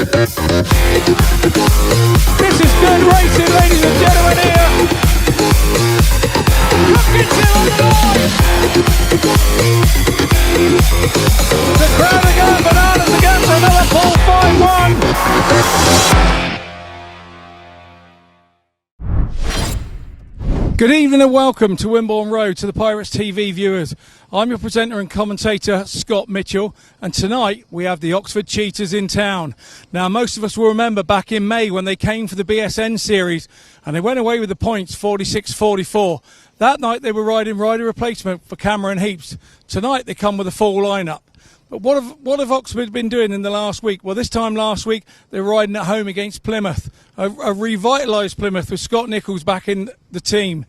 This is good racing, ladies and gentlemen, here. The crowd are going bananas again for another Poole 5-1. Good evening and welcome to Wimborne Road to the Pirates TV viewers. I'm your presenter and commentator, Scott Mitchell, and tonight we have the Oxford Cheetahs in town. Now, most of us will remember back in May when they came for the BSN series and they went away with the points 46-44. That night they were riding rider replacement for Cameron Heeps. Tonight they come with a full lineup. But what have Oxford been doing in the last week? Well, this time last week they were riding at home against Plymouth, a revitalised Plymouth with Scott Nicholls back in the team.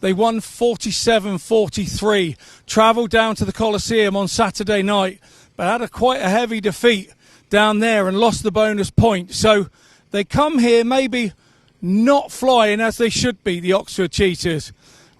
They won 47-43, travelled down to the Coliseum on Saturday night, but had quite a heavy defeat down there and lost the bonus point. So they come here maybe not flying as they should be, the Oxford Cheetahs.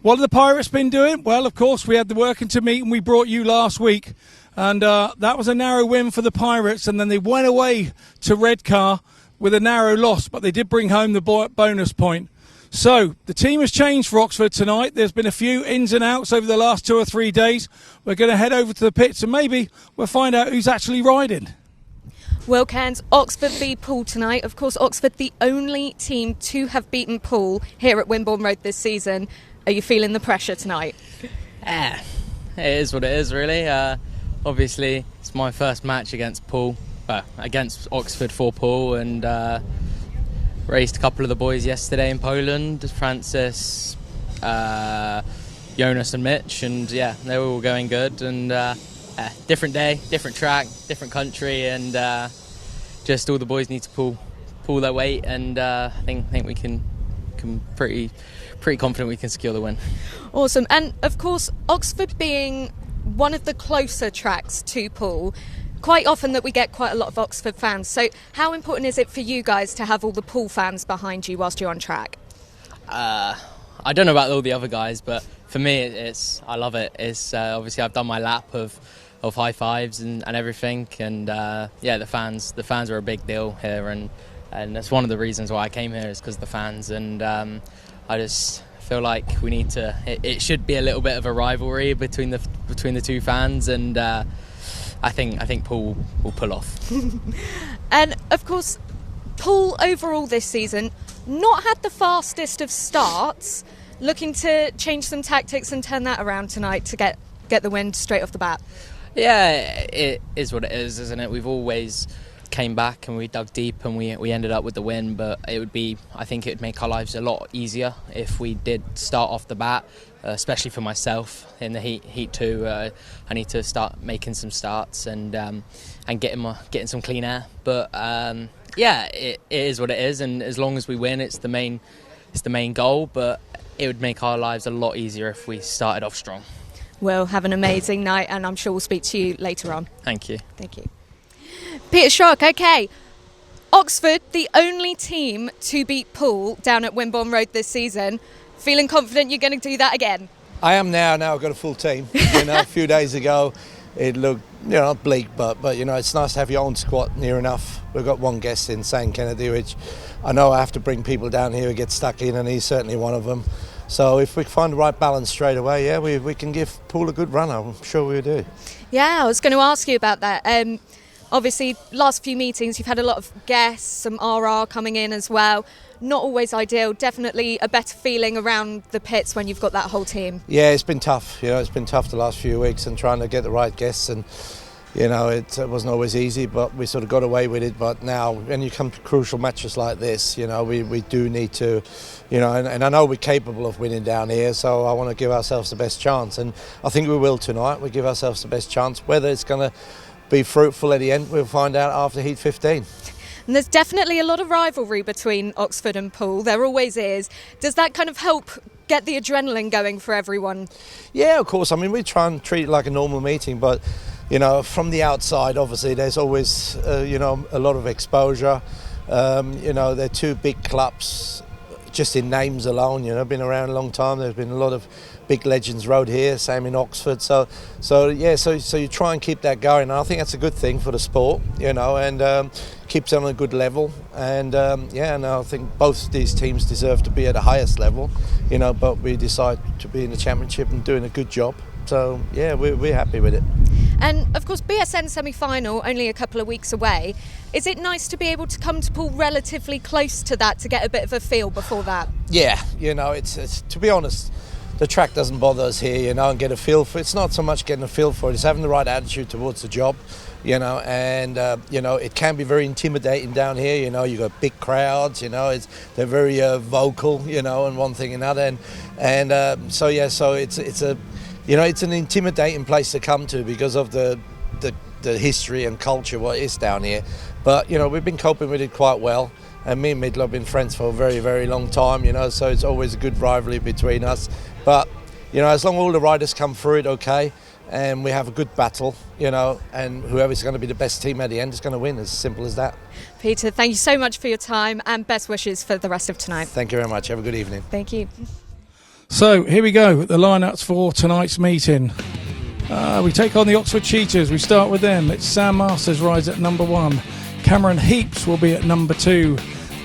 What have the Pirates been doing? Well, of course, we had the working to meet and we brought you last week. And that was a narrow win for the Pirates. And then they went away to Redcar with a narrow loss, but they did bring home the bonus point. So the team has changed for Oxford tonight. There's been a few ins and outs over the last 2 or 3 days. We're going to head over to the pits and maybe we'll find out who's actually riding. Well, Cairns, Oxford v Poole tonight. Of course, Oxford the only team to have beaten Poole here at Wimborne Road this season. Are you feeling the pressure tonight? It is what it is, really. Obviously, it's my first match against Poole, against Oxford for Poole, and raced a couple of the boys yesterday in Poland, Francis, Jonas and Mitch, and yeah, they were all going good. And different day, different track, different country, and just all the boys need to pull their weight, and I think we can pretty confident we can secure the win. Awesome. And of course, Oxford being one of the closer tracks to Poole, quite often that we get quite a lot of Oxford fans. So how important is it for you guys to have all the Poole fans behind you whilst you're on track? I don't know about all the other guys, but for me, I love it. It's obviously I've done my lap of high fives and everything, and yeah, the fans are a big deal here, and that's one of the reasons why I came here, is because of the fans. And I just feel like we need to. It should be a little bit of a rivalry between the two fans, and I think Poole will pull off. And of course, Poole overall this season not had the fastest of starts. Looking to change some tactics and turn that around tonight to get the win straight off the bat. Yeah, it is what it is, isn't it? We've always came back and we dug deep and we ended up with the win, but I think it would make our lives a lot easier if we did start off the bat, especially for myself in the heat 2. I need to start making some starts and getting some clean air. But yeah, it is what it is, and as long as we win, it's the main goal. But it would make our lives a lot easier if we started off strong. Well, have an amazing night, and I'm sure we'll speak to you later on. Thank you. Thank you. Peter Schroeck, okay. Oxford, the only team to beat Poole down at Wimborne Road this season. Feeling confident you're going to do that again? I am now. Now I've got a full team. A few days ago it looked, bleak, but it's nice to have your own squad near enough. We've got one guest in, Zaine KENNEDY, which I know I have to bring people down here who get stuck in, and he's certainly one of them. So if we find the right balance straight away, yeah, we can give Poole a good run. I'm sure we do. Yeah, I was going to ask you about that. Obviously, last few meetings, you've had a lot of guests, some RR coming in as well. Not always ideal. Definitely a better feeling around the pits when you've got that whole team. Yeah, it's been tough. It's been tough the last few weeks, and trying to get the right guests, and it wasn't always easy, but we sort of got away with it. But now, when you come to crucial matches like this, we do need to, and I know we're capable of winning down here, so I want to give ourselves the best chance, and I think we will tonight. We give ourselves the best chance. Whether it's going to be fruitful at the end, we'll find out after heat 15. And there's definitely a lot of rivalry between Oxford and Poole. There always is. Does that kind of help get the adrenaline going for everyone? Yeah, of course. I mean, we try and treat it like a normal meeting, but from the outside, obviously, there's always a lot of exposure. They're two big clubs. just in names alone, you know, been around a long time. There's been a lot of big legends rode here, same in Oxford. So you try and keep that going. And I think that's a good thing for the sport, you know, and keeps them on a good level. And and I think both these teams deserve to be at the highest level, you know, but we decide to be in the championship and doing a good job. So yeah, we're happy with it. And of course, BSN semi-final only a couple of weeks away. Is it nice to be able to come to Poole relatively close to that to get a bit of a feel before that? Yeah, you know, it's to be honest, the track doesn't bother us here, you know, and get a feel for it. It's not so much getting a feel for it, it's having the right attitude towards the job, you know, and you know, it can be very intimidating down here. You know, you've got big crowds, you know, they're very vocal, you know, and one thing and another, and so it's a, you know, it's an intimidating place to come to because of the history and culture what is down here. But you know, we've been coping with it quite well, and me and Middle have been friends for a very, very long time, you know, so it's always a good rivalry between us. But you know, as long as all the riders come through it okay, and we have a good battle, you know, and whoever's going to be the best team at the end is going to win, as simple as that. Peter, thank you so much for your time and best wishes for the rest of tonight. Thank you very much. Have a good evening. Thank you. So here we go, the lineups for tonight's meeting. We take on the Oxford Cheetahs. We start with them. It's Sam Masters rides at number 1. Cameron Heeps will be at number 2.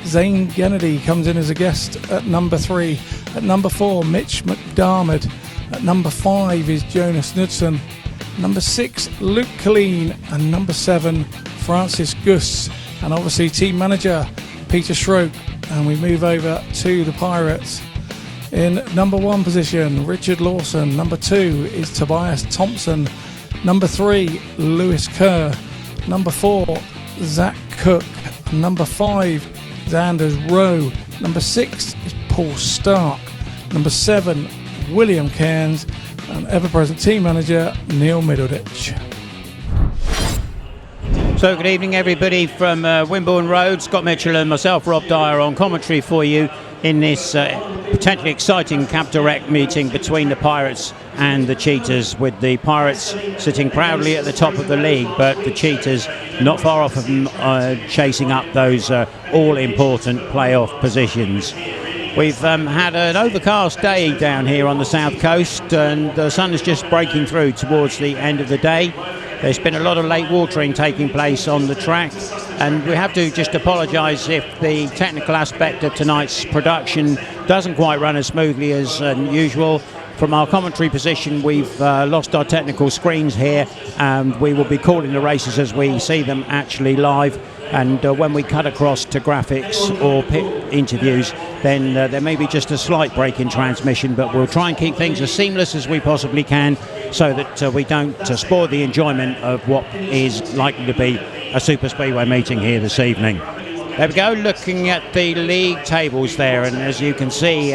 Zaine KENNEDY comes in as a guest at number 3. At number 4, Mitch McDIARMID. At number 5 is Jonas KNUDSEN. Number 6, Luke Killeen. And number 7, Francis Gusts. And obviously team manager Peter Schroeck. And we move over to the Pirates. In number 1 position, Richard Lawson. Number 2 is Tobias THOMSEN. Number 3, Lewis Kerr. Number 4, Zach Cook. Number 5, Anders Rowe. Number 6 is Poole Starke. Number 7, William Cairns. And ever-present team manager, Neil MIDDLEDITCH. So good evening everybody from Wimborne Road. Scott Mitchell and myself, Rob Dyer, on commentary for you in this potentially exciting Cap Direct meeting between the Pirates and the Cheetahs, with the Pirates sitting proudly at the top of the league, but the Cheetahs not far off of them, chasing up those all-important playoff positions. We've had an overcast day down here on the south coast, and the sun is just breaking through towards the end of the day. There's been a lot of late watering taking place on the track, and we have to just apologise if the technical aspect of tonight's production doesn't quite run as smoothly as usual. From our commentary position, we've lost our technical screens here, and we will be calling the races as we see them actually live. And when we cut across to graphics or pit interviews, then there may be just a slight break in transmission, but we'll try and keep things as seamless as we possibly can, so that we don't spoil the enjoyment of what is likely to be a super speedway meeting here this evening. There we go, looking at the league tables there, and as you can see,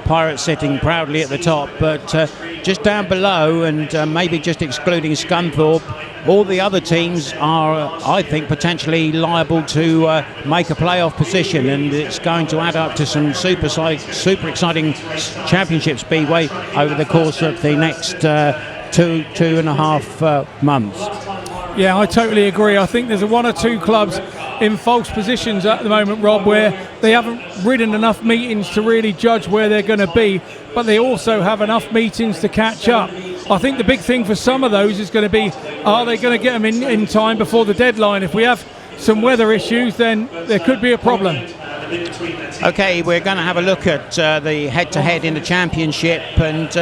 Pirates sitting proudly at the top, but just down below, and maybe just excluding Scunthorpe, all the other teams are, I think, potentially liable to make a playoff position, and it's going to add up to some super exciting championship speedway over the course of the next 2.5 months. Yeah, I totally agree. I think there's 1 or 2 clubs in false positions at the moment, Rob, where they haven't ridden enough meetings to really judge where they're going to be, but they also have enough meetings to catch up. I think the big thing for some of those is going to be, are they going to get them in time before the deadline? If we have some weather issues, then there could be a problem. Okay, we're going to have a look at the head-to-head in the championship, and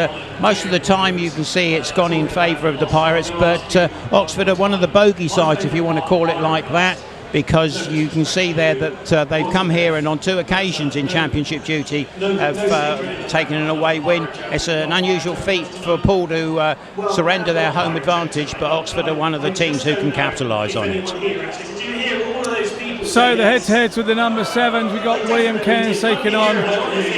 most of the time you can see it's gone in favour of the Pirates, but Oxford are one of the bogey sides, if you want to call it like that, because you can see there that they've come here and on 2 occasions in championship duty have taken an away win. It's an unusual feat for Poole to surrender their home advantage, but Oxford are one of the teams who can capitalise on it. So the head-to-heads with the number 7s, we've got William Cairns taking on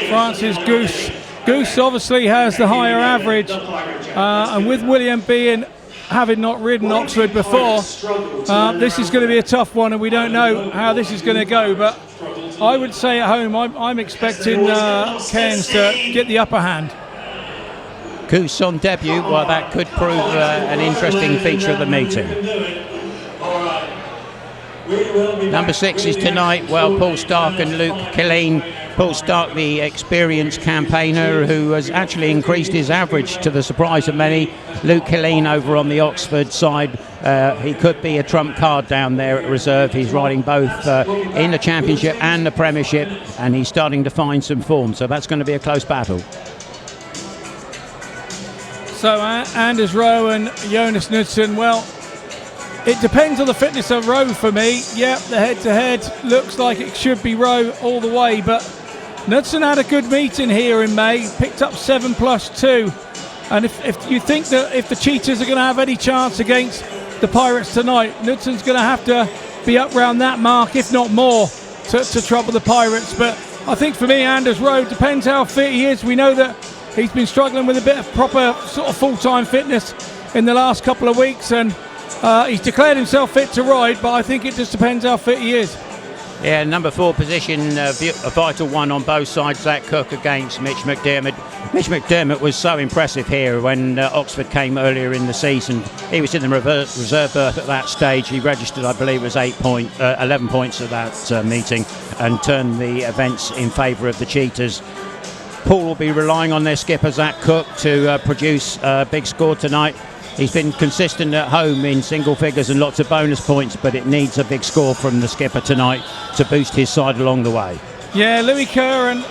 Francis Goose. Goose obviously has the higher average, and with William having not ridden Oxford before, this is going to be a tough one, and we don't know how this is going to go, but I would say at home I'm expecting Cairns to get the upper hand. Goose on debut, well, that could prove an interesting feature of the meeting. Number 6 is tonight, well, Poole Starke and Luke Killeen Poole Starke, the experienced campaigner who has actually increased his average to the surprise of many. Luke Killeen over on the Oxford side, he could be a trump card down there at reserve. He's riding both in the Championship and the Premiership, and he's starting to find some form, so that's going to be a close battle. So Anders Rowe and Jonas KNUDSEN, well, it depends on the fitness of Rowe for me. Yep, the head-to-head looks like it should be Rowe all the way, but KNUDSEN had a good meeting here in May, picked up 7+2. And if you think that if the Cheetahs are going to have any chance against the Pirates tonight, KNUDSEN's going to have to be up round that mark, if not more, to trouble the Pirates. But I think for me, Anders Rowe, depends how fit he is. We know that he's been struggling with a bit of proper sort of full-time fitness in the last couple of weeks, and he's declared himself fit to ride, but I think it just depends how fit he is. Yeah, number 4 position, a vital one on both sides. Zach Cook against Mitch McDiarmid. Mitch McDiarmid was so impressive here when Oxford came earlier in the season. He was in the reserve berth at that stage. He registered, I believe, it was 11 points at that meeting, and turned the events in favour of the Cheetahs. Poole will be relying on their skipper Zach Cook to produce a big score tonight. He's been consistent at home in single figures and lots of bonus points, but it needs a big score from the skipper tonight to boost his side along the way. Yeah, Louis Kerr and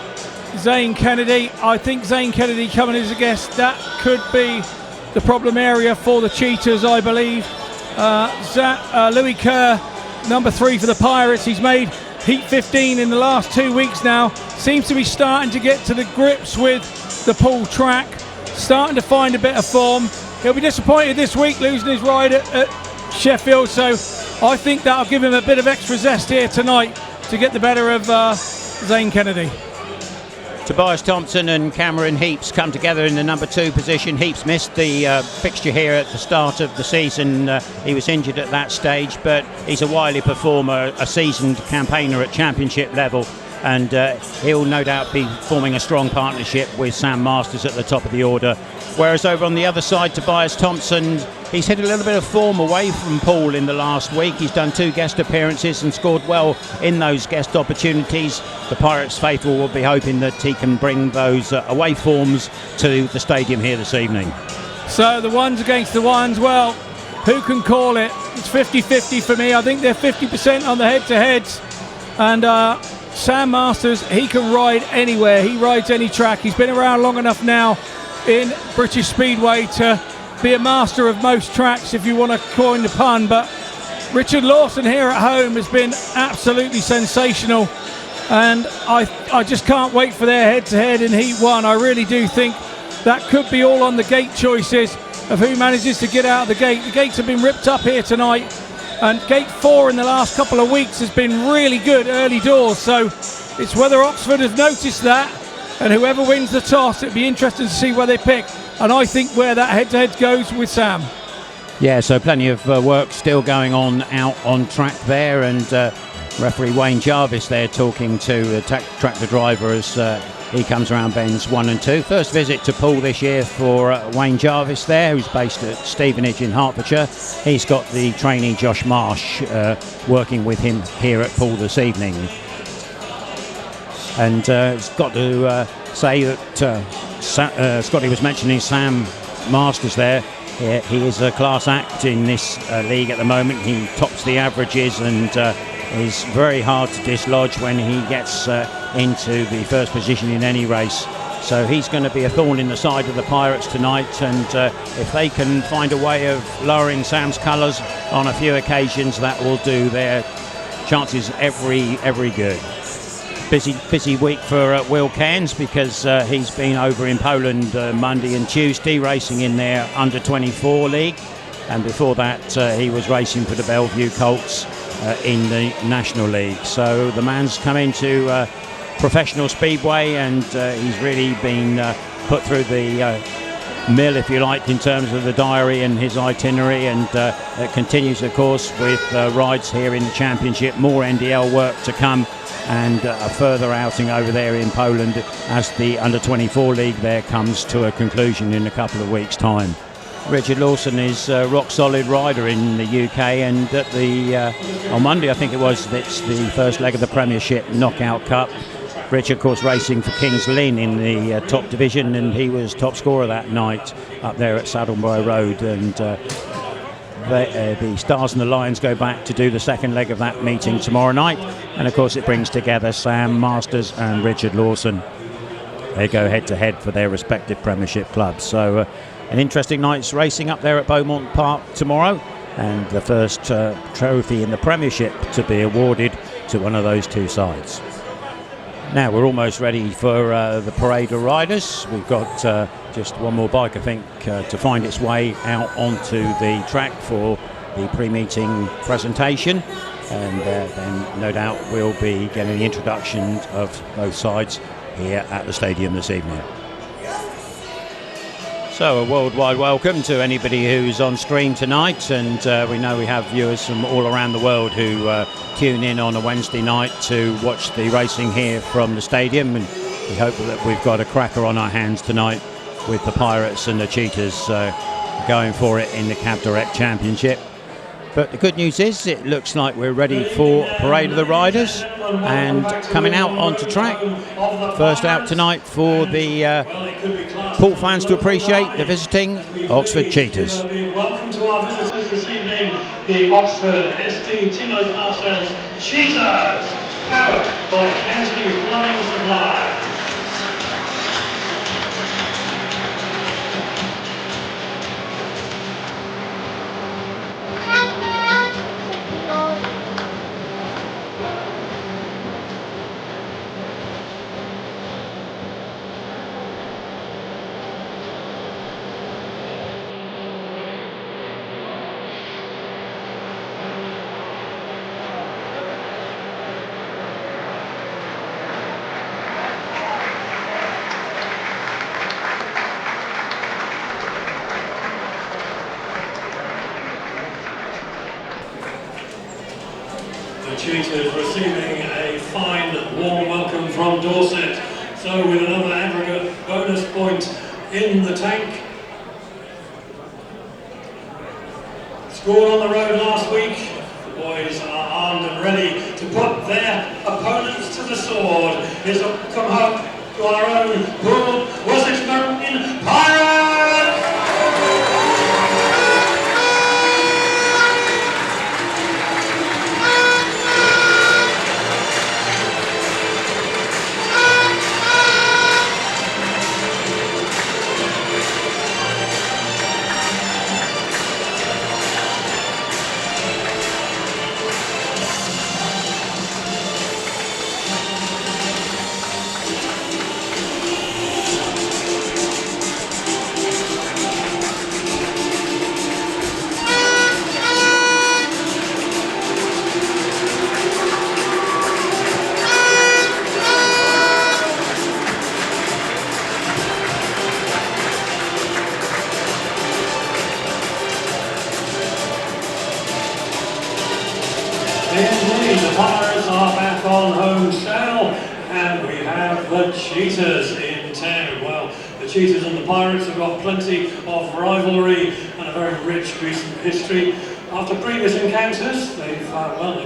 Zaine KENNEDY. I think Zaine KENNEDY coming as a guest, that could be the problem area for the Cheetahs, I believe. Louis Kerr, number 3 for the Pirates. He's made Heat 15 in the last 2 weeks now. Seems to be starting to get to the grips with the Poole track, starting to find a bit of form. He'll be disappointed this week losing his ride at Sheffield, so I think that'll give him a bit of extra zest here tonight to get the better of Zaine KENNEDY. Tobias THOMSEN and Cameron Heeps come together in the number 2 position. Heeps missed the fixture here at the start of the season. He was injured at that stage, but he's a wily performer, a seasoned campaigner at championship level, and he'll no doubt be forming a strong partnership with Sam Masters at the top of the order. Whereas over on the other side, Tobias THOMSEN, he's hit a little bit of form away from Poole in the last week. He's done 2 guest appearances and scored well in those guest opportunities. The Pirates faithful will be hoping that he can bring those away forms to the stadium here this evening. So the ones against the ones, well, who can call it? It's 50-50 for me. I think they're 50% on the head-to-heads. And Sam Masters, he can ride anywhere. He rides any track. He's been around long enough now in British Speedway to be a master of most tracks, if you want to coin the pun. But Richard Lawson here at home has been absolutely sensational, and I just can't wait for their head-to-head in Heat 1. I really do think that could be all on the gate choices of who manages to get out of the gate. The gates have been ripped up here tonight, and gate 4 in the last couple of weeks has been really good early doors, so it's whether Oxford has noticed that, and whoever wins the toss, it'd be interesting to see where they pick. And I think where that head-to-head goes with Sam. Yeah, so plenty of work still going on out on track there, and referee Wayne Jarvis there talking to the tractor driver as he comes around bends 1 and 2. First visit to Poole this year for Wayne Jarvis there, who's based at Stevenage in Hertfordshire. He's got the trainee Josh Marsh working with him here at Poole this evening. And it's got to say that Scotty was mentioning Sam Masters there. He is a class act in this league at the moment. He tops the averages and is very hard to dislodge when he gets into the first position in any race. So he's going to be a thorn in the side of the Pirates tonight, and if they can find a way of lowering Sam's colours on a few occasions, that will do their chances every good. Busy week for Will Cairns, because he's been over in Poland Monday and Tuesday racing in their under-24 league, and before that he was racing for the Bellevue Colts in the National League. So the man's come into professional speedway, and he's really been put through the mill, if you like, in terms of the diary and his itinerary, and it continues of course with rides here in the Championship, more NDL work to come, and a further outing over there in Poland as the under-24 league there comes to a conclusion in a couple of weeks' time. Richard Lawson is a rock solid rider in the UK, and at the on Monday I think it was, it's the first leg of the Premiership Knockout Cup. Rich, of course, racing for Killeen in the top division, and he was top scorer that night up there at Saddleborough Road. And the Stars and the Lions go back to do the second leg of that meeting tomorrow night. And of course, it brings together Sam Masters and Richard Lawson. They go head to head for their respective Premiership clubs. So an interesting night's racing up there at Beaumont Park tomorrow, and the first trophy in the Premiership to be awarded to one of those two sides. Now we're almost ready for the parade of riders. We've got just one more bike, I think, to find its way out onto the track for the pre-meeting presentation, and then no doubt we'll be getting the introduction of both sides here at the stadium this evening. So a worldwide welcome to anybody who's on stream tonight, and we know we have viewers from all around the world who tune in on a Wednesday night to watch the racing here from the stadium, and we hope that we've got a cracker on our hands tonight with the Pirates and the Cheetahs going for it in the Cab Direct Championship. But the good news is it looks like we're ready for a parade of the riders, and coming out onto track, first out tonight for the Poole fans to appreciate, the visiting Oxford Cheetahs. Welcome to our visitors this evening, the Oxford ST Timo Parsons Cheetahs, powered by County Flying Supply. Cheetahs receiving a fine warm welcome from Dorset. So with another aggregate bonus point in the tank. Scored on the road last week. The boys are armed and ready to put their opponents to the sword. Here's a come home to our own Poole Wessex Marine Pirates! Indeed, the Pirates are back on home soil, and we have the Cheetahs in town. Well, the Cheetahs and the Pirates have got plenty of rivalry and a very rich recent history. After previous encounters, they've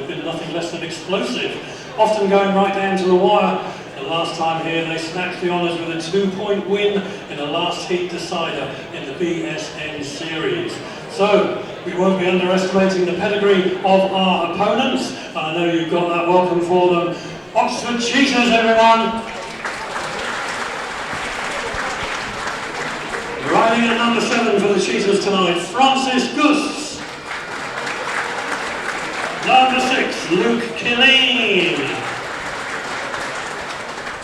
been nothing less than explosive, often going right down to the wire. The last time here, they snatched the honours with a 2-point win in the last heat decider in the BSN series. So, we won't be underestimating the pedigree of our opponents. I know you've got that welcome for them. Oxford Cheetahs, everyone! Riding at number 7 for the Cheetahs tonight, Francis Gusts. Number 6, Luke Killeen.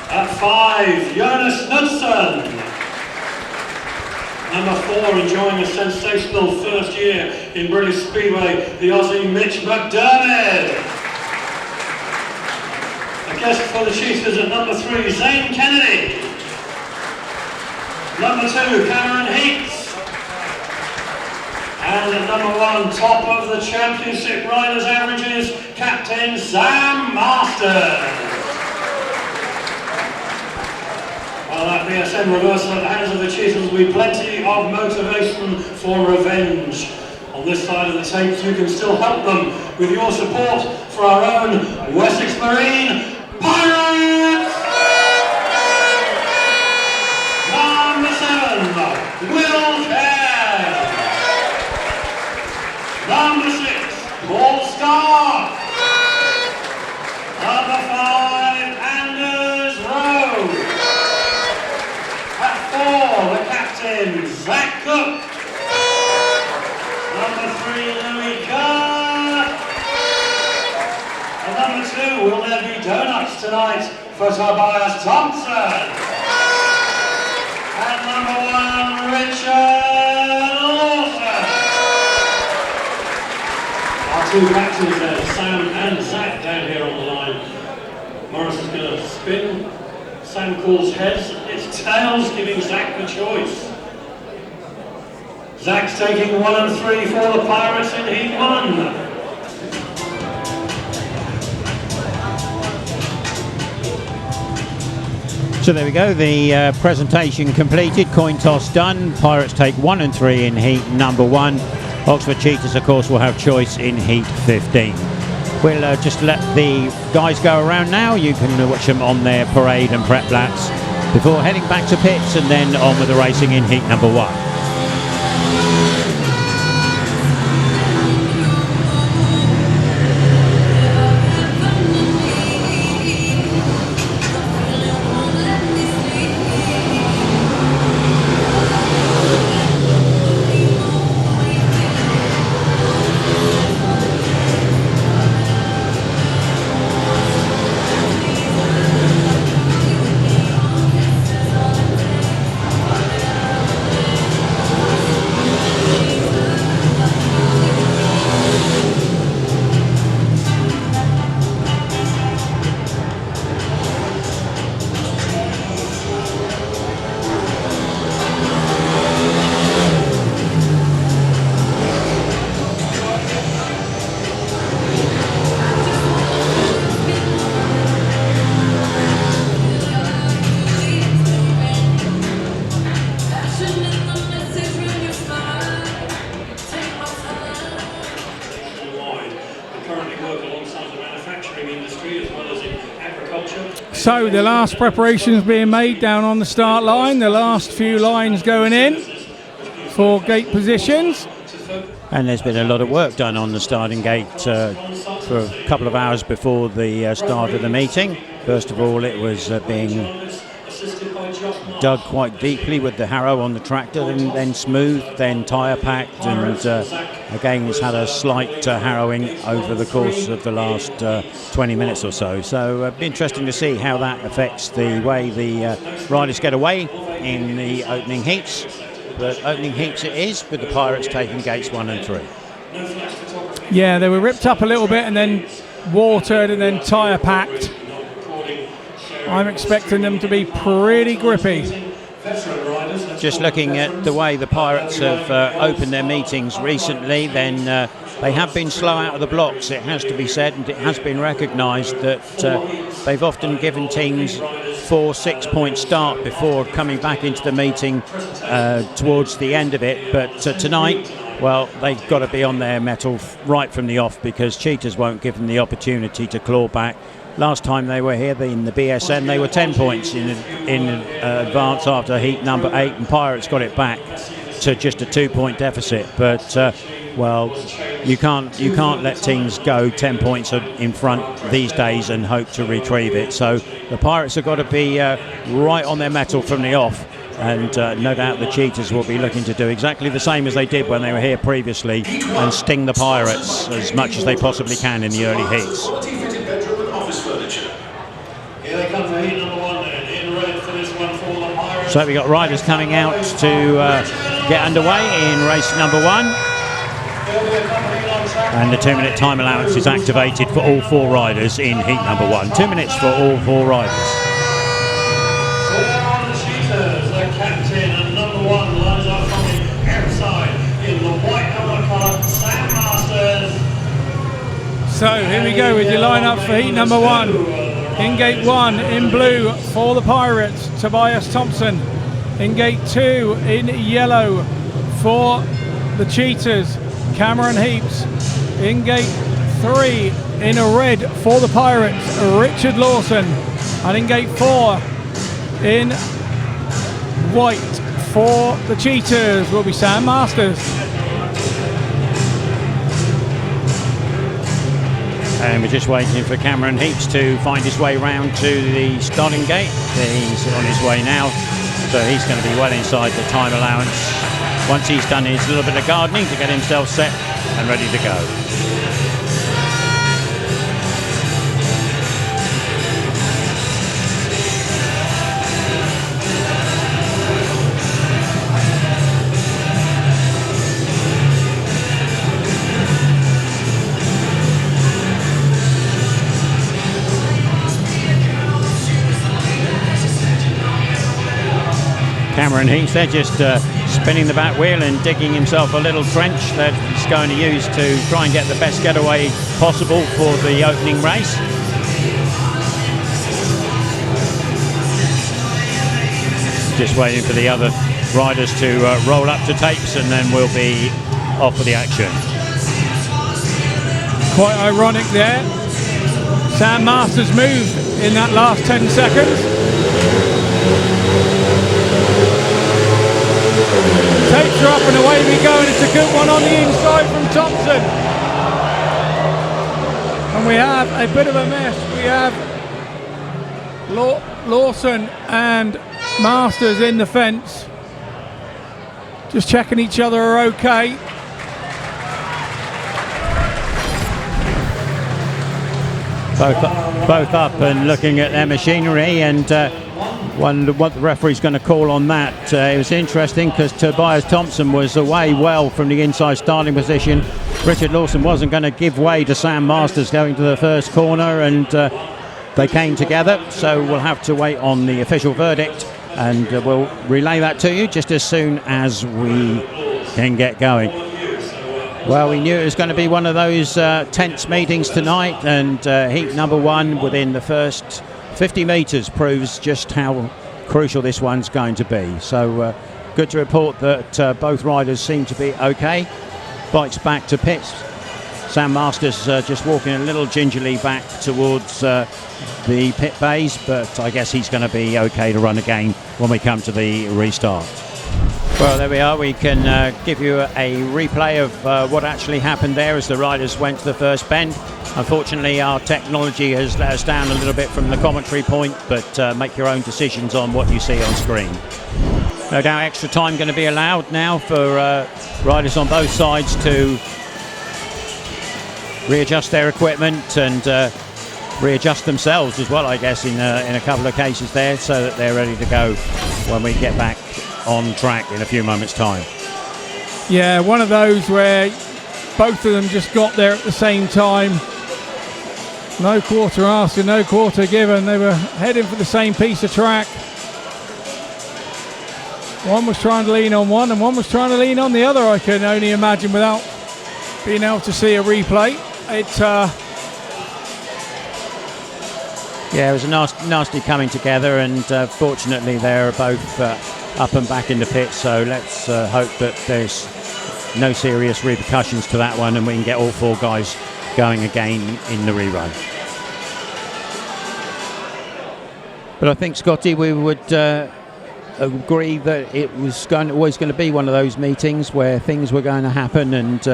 At 5, Jonas KNUDSEN. Number 4, enjoying a sensational first year in British Speedway, the Aussie Mitch McDIARMID. A guest for the Cheetahs at number 3, Zaine KENNEDY. Number 2, Heeps. And at number 1, top of the championship riders' averages, Captain Sam Masters. Well, that BSN reversal at the hands of the Cheetahs will be plenty of motivation for revenge. On this side of the tapes, you can still help them with your support for our own Wessex Marine Pirates! captain, Zach Cook. Number 3, Louis Kerr. And number 2, will there be donuts tonight for Tobias THOMSEN? And number 1, Richard Lawson. Our 2 captains there, Sam and Zach, down here on the line. Morris is going to spin. Sam calls heads, it's tails, giving Zach the choice. Zach's taking 1 and 3 for the Pirates in Heat 1. So there we go, the presentation completed, coin toss done. Pirates take 1 and 3 in heat number 1. Oxford Cheetahs, of course, will have choice in heat 15. We'll just let the guys go around now. You can watch them on their parade and prep laps before heading back to pits and then on with the racing in heat number 1. So the last preparations being made down on the start line, the last few lines going in for gate positions. And there's been a lot of work done on the starting gate for a couple of hours before the start of the meeting. First of all, it was being dug quite deeply with the harrow on the tractor, and then smooth, then tyre packed, and again it's had a slight harrowing over the course of the last 20 minutes or so. So it'll be interesting to see how that affects the way the riders get away in the opening heats. But opening heats it is, with the Pirates taking gates 1 and 3. Yeah, they were ripped up a little bit and then watered and then tyre packed. I'm expecting them to be pretty grippy. Just looking at the way the Pirates have opened their meetings recently, then they have been slow out of the blocks, it has to be said, and it has been recognised that they've often given teams 4-6 point start before coming back into the meeting towards the end of it. But tonight, well, they've got to be on their mettle right from the off, because Cheetahs won't give them the opportunity to claw back. Last time they were here in the BSN, they were 10 points in advance after heat number 8, and Pirates got it back to just a 2-point deficit. But well, you can't let teams go 10 points in front these days and hope to retrieve it. So the Pirates have got to be right on their mettle from the off, and no doubt the Cheetahs will be looking to do exactly the same as they did when they were here previously, and sting the Pirates as much as they possibly can in the early heats. Here they come for heat number 1 then, in red for this one for the Pirates. So we got riders coming out to get underway in race number 1. And the 2-minute time allowance is activated for all 4 riders in heat number 1. 2 minutes for all 4 riders. For the Cheetahs, the captain and number 1 lines up from the outside in the white helmet colour, Sam Masters. So here we go with your lineup for heat number 1. In gate 1 in blue for the Pirates, Tobias THOMSEN. In gate 2 in yellow for the Cheetahs, Cameron Heeps. In gate 3 in a red for the Pirates, Richard Lawson. And in gate 4 in white for the Cheetahs will be Sam Masters. And we're just waiting for Cameron Heeps to find his way round to the starting gate. He's on his way now. So he's going to be well inside the time allowance once he's done his little bit of gardening to get himself set and ready to go. Cameron Heeps, they're just spinning the back wheel and digging himself a little trench that he's going to use to try and get the best getaway possible for the opening race. Just waiting for the other riders to roll up to tapes, and then we'll be off for the action. Quite ironic there. Sam Masters moved in that last 10 seconds. Tapes are up and away we go, and it's a good one on the inside from Thompson. And we have a bit of a mess. We have Lawson and Masters in the fence, just checking each other are okay. Both up and looking at their machinery, and wonder what the referee's going to call on that. It was interesting because Tobias THOMSEN was away well from the inside starting position. Richard Lawson wasn't going to give way to Sam Masters going to the first corner, and they came together. So we'll have to wait on the official verdict, and we'll relay that to you just as soon as we can get going. Well, we knew it was going to be one of those tense meetings tonight, and heat number one within the first 50 metres proves just how crucial this one's going to be. So good to report that both riders seem to be okay. Bikes back to pits. Sam Masters just walking a little gingerly back towards the pit bays, but I guess he's going to be okay to run again when we come to the restart. Well, there we are. We can give you a replay of what actually happened there as the riders went to the first bend. Unfortunately, our technology has let us down a little bit from the commentary point, but make your own decisions on what you see on screen. No doubt extra time going to be allowed now for riders on both sides to readjust their equipment and readjust themselves as well, I guess, in a couple of cases there, so that they're ready to go when we get back on track in a few moments' time. Yeah, one of those where both of them just got there at the same time. No quarter asked and no quarter given. They were heading for the same piece of track. One was trying to lean on one and one was trying to lean on the other, I can only imagine, without being able to see a replay. Yeah, it was a nasty coming together, and fortunately they're both up and back in the pit, so let's hope that there's no serious repercussions to that one and we can get all four guys going again in the rerun. But I think, Scotty, we would agree that it was always going to be one of those meetings where things were going to happen, and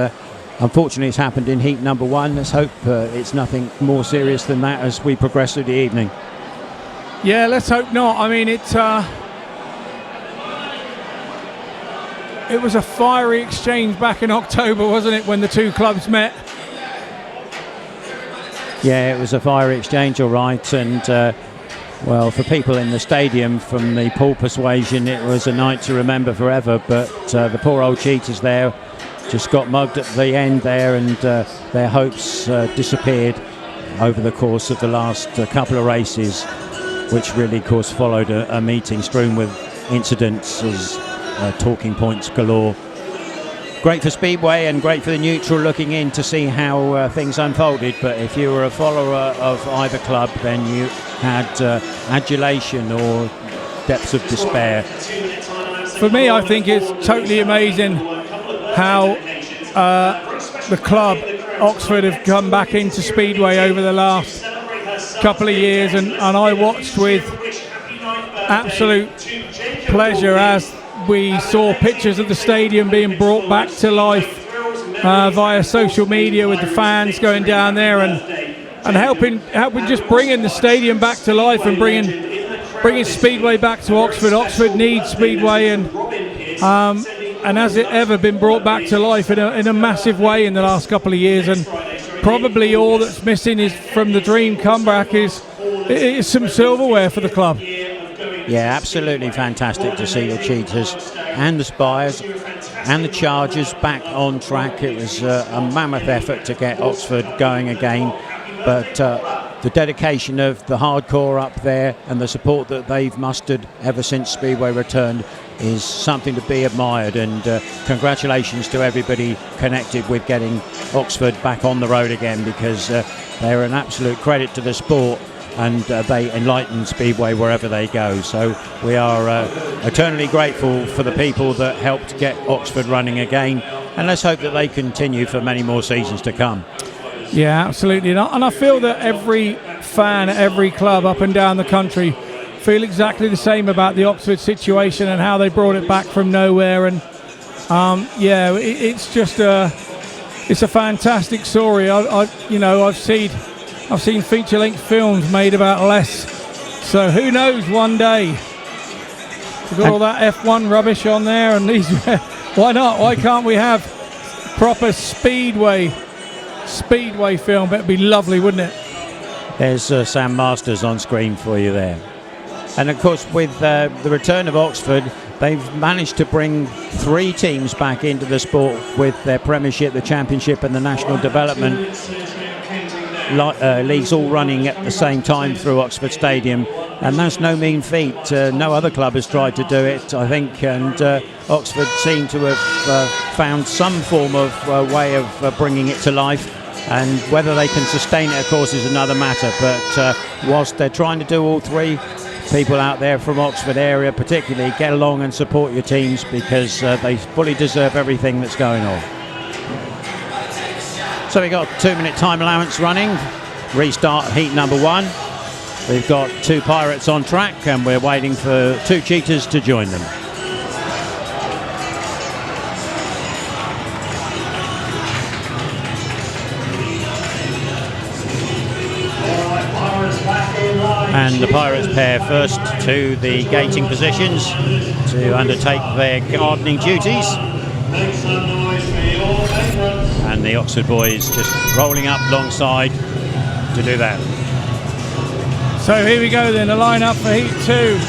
unfortunately it's happened in heat number one. Let's hope it's nothing more serious than that as we progress through the evening. Yeah, let's hope not. I mean, it was a fiery exchange back in October, wasn't it, when the two clubs met? Yeah, it was a fiery exchange, all right, and well, for people in the stadium from the Poole persuasion, it was a night to remember forever, but the poor old Cheetahs there just got mugged at the end there, and their hopes disappeared over the course of the last couple of races, which really, of course, followed a meeting strewn with incidents as talking points galore. Great for Speedway and great for the neutral looking in to see how things unfolded, but if you were a follower of either club, then you had adulation or depths of despair. For me, I think it's totally amazing how the club, Oxford, have come back into Speedway over the last couple of years, and I watched with absolute pleasure as we saw pictures of the stadium being brought back to life via social media, with the fans going down there and helping just bringing the stadium back to life and bringing bringing Speedway back to Oxford. Oxford needs Speedway, and has it ever been brought back to life in a massive way in the last couple of years. And probably all that's missing is from the dream comeback is some silverware for the club. Yeah, absolutely fantastic to see the Cheetahs and the Spires and the Chargers back on track. It was a mammoth effort to get Oxford going again, but the dedication of the hardcore up there and the support that they've mustered ever since Speedway returned is something to be admired, and congratulations to everybody connected with getting Oxford back on the road again, because they're an absolute credit to the sport, and they enlighten Speedway wherever they go. So we are eternally grateful for the people that helped get Oxford running again, and let's hope that they continue for many more seasons to come. Yeah, absolutely. And I feel that every fan at every club up and down the country feel exactly the same about the Oxford situation and how they brought it back from nowhere. And it's just it's a fantastic story. I've seen feature-length films made about less. So who knows, one day we've got all that F1 rubbish on there, and these. Why not? Why can't we have proper Speedway film? It'd be lovely, wouldn't it? There's Sam Masters on screen for you there. And of course, with the return of Oxford, they've managed to bring 3 teams back into the sport with their Premiership, the Championship and the National Development leagues all running at the same time through Oxford Stadium. And that's no mean feat. No other club has tried to do it, I think, and Oxford seem to have found some form of way of bringing it to life. And whether they can sustain it, of course, is another matter. But whilst they're trying to do all 3, people out there from Oxford area particularly, get along and support your teams, because they fully deserve everything that's going on. So we got 2-minute time allowance running. Restart heat number 1. We've got 2 Pirates on track, and we're waiting for 2 Cheetahs to join them. And the Pirates pair first to the gating positions to undertake their gardening duties. And the Oxford boys just rolling up alongside to do that. So here we go then, a line-up for Heat 2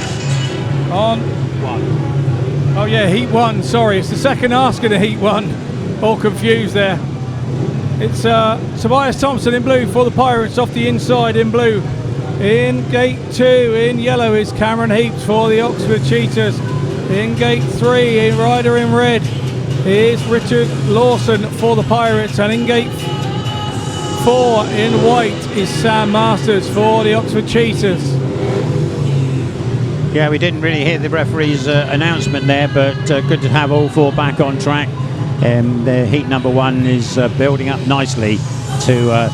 on 1. Oh yeah, Heat 1, sorry, it's the second asking of Heat 1. All confused there. It's Tobias THOMSEN in blue for the Pirates, off the inside in blue. In gate 2 in yellow is Cameron Heeps for the Oxford Cheetahs. In gate 3 in rider in red is Richard Lawson for the Pirates, and in gate 4 in white is Sam Masters for the Oxford Cheetahs. Yeah, we didn't really hear the referee's announcement there, but good to have all 4 back on track. The heat number 1 is building up nicely to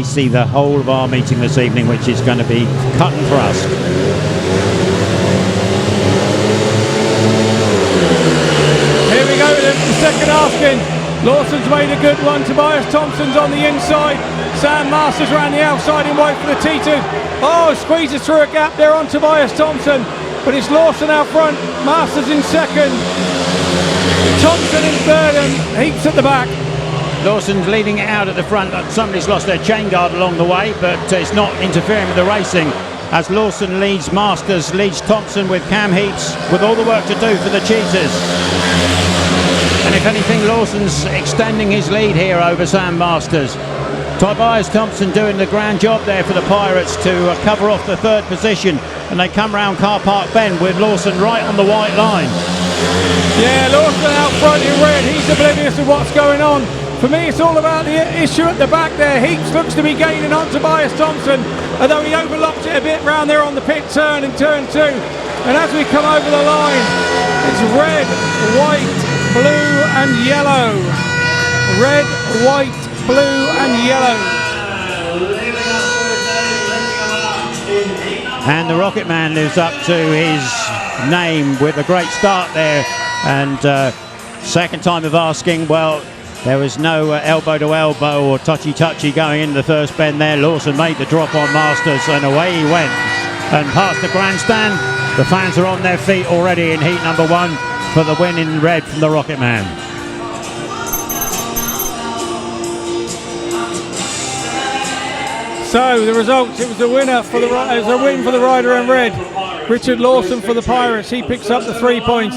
see the whole of our meeting this evening, which is going to be cut and thrust. Here we go then, the second asking. Lawson's made a good one. Tobias THOMSEN's on the inside. Sam Masters around the outside in white for the Cheetahs. Oh, squeezes through a gap there on Tobias THOMSEN, but it's Lawson out front, Masters in second, THOMSEN in third, and Heeps at the back. Lawson's leading it out at the front. Somebody's lost their chain guard along the way, but it's not interfering with the racing, as Lawson leads Masters, leads THOMSEN with Cam Heeps, with all the work to do for the Cheetahs. And if anything, Lawson's extending his lead here over Sam Masters. Tobias THOMSEN doing the grand job there for the Pirates to cover off the 3rd position, and they come round Car Park Bend with Lawson right on the white line. Yeah, Lawson out front in red, he's oblivious of what's going on. For me, it's all about the issue at the back there. Heeps looks to be gaining on Tobias THOMSEN, although he overlocked it a bit round there on the pit turn in turn 2. And as we come over the line, it's red, white, blue and yellow. Red, white, blue and yellow. And the Rocket Man lives up to his name with a great start there. And second time of asking, well, there was no elbow to elbow or touchy going into the first bend there. Lawson made the drop on Masters, and away he went. and past the grandstand. The fans are on their feet already in heat number 1 for the win in red from the Rocket Man. So the results, it was a winner for the it was a win for the rider in red, Richard Lawson for the Pirates. He picks up the 3 points.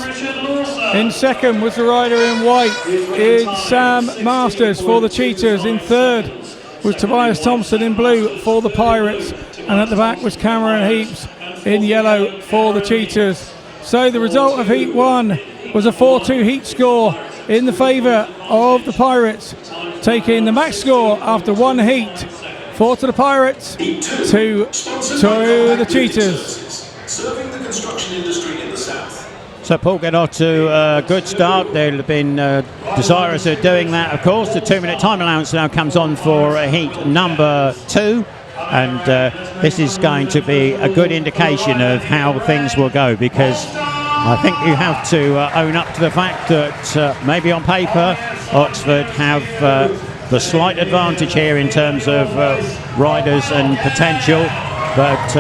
In second was the rider in white, it's Sam Masters for the Cheetahs. In third was Tobias THOMSEN in blue for the Pirates, and at the back was Cameron Heeps in yellow for the Cheetahs. So the result of heat 1 was a 4-2 heat score in the favour of the Pirates, taking the max score after 1 heat. 4 to the Pirates, 2 to the Cheetahs. Serving the construction industry in the south. So Poole get off to a good start. They've been desirous of doing that, of course. The 2-minute time allowance now comes on for heat number 2. And this is going to be a good indication of how things will go, because I think you have to own up to the fact that maybe on paper Oxford have the slight advantage here in terms of riders and potential, but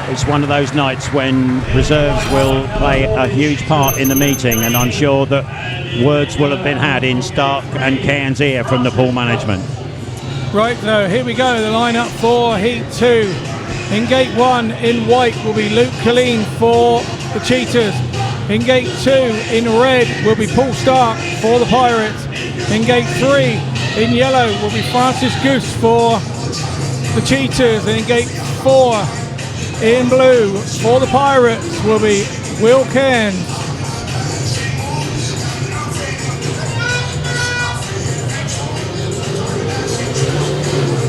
it's one of those nights when reserves will play a huge part in the meeting, and I'm sure that words will have been had in Starke and Cairns' ear from the Poole management. Right, so here we go, the lineup for heat 2. In gate 1 in white will be Luke Killeen for the Cheetahs. In gate 2 in red will be Poole Starke for the Pirates. In gate 3 in yellow will be Francis Gusts for the Cheetahs. And in gate 4 in blue for the Pirates will be Will Cairns.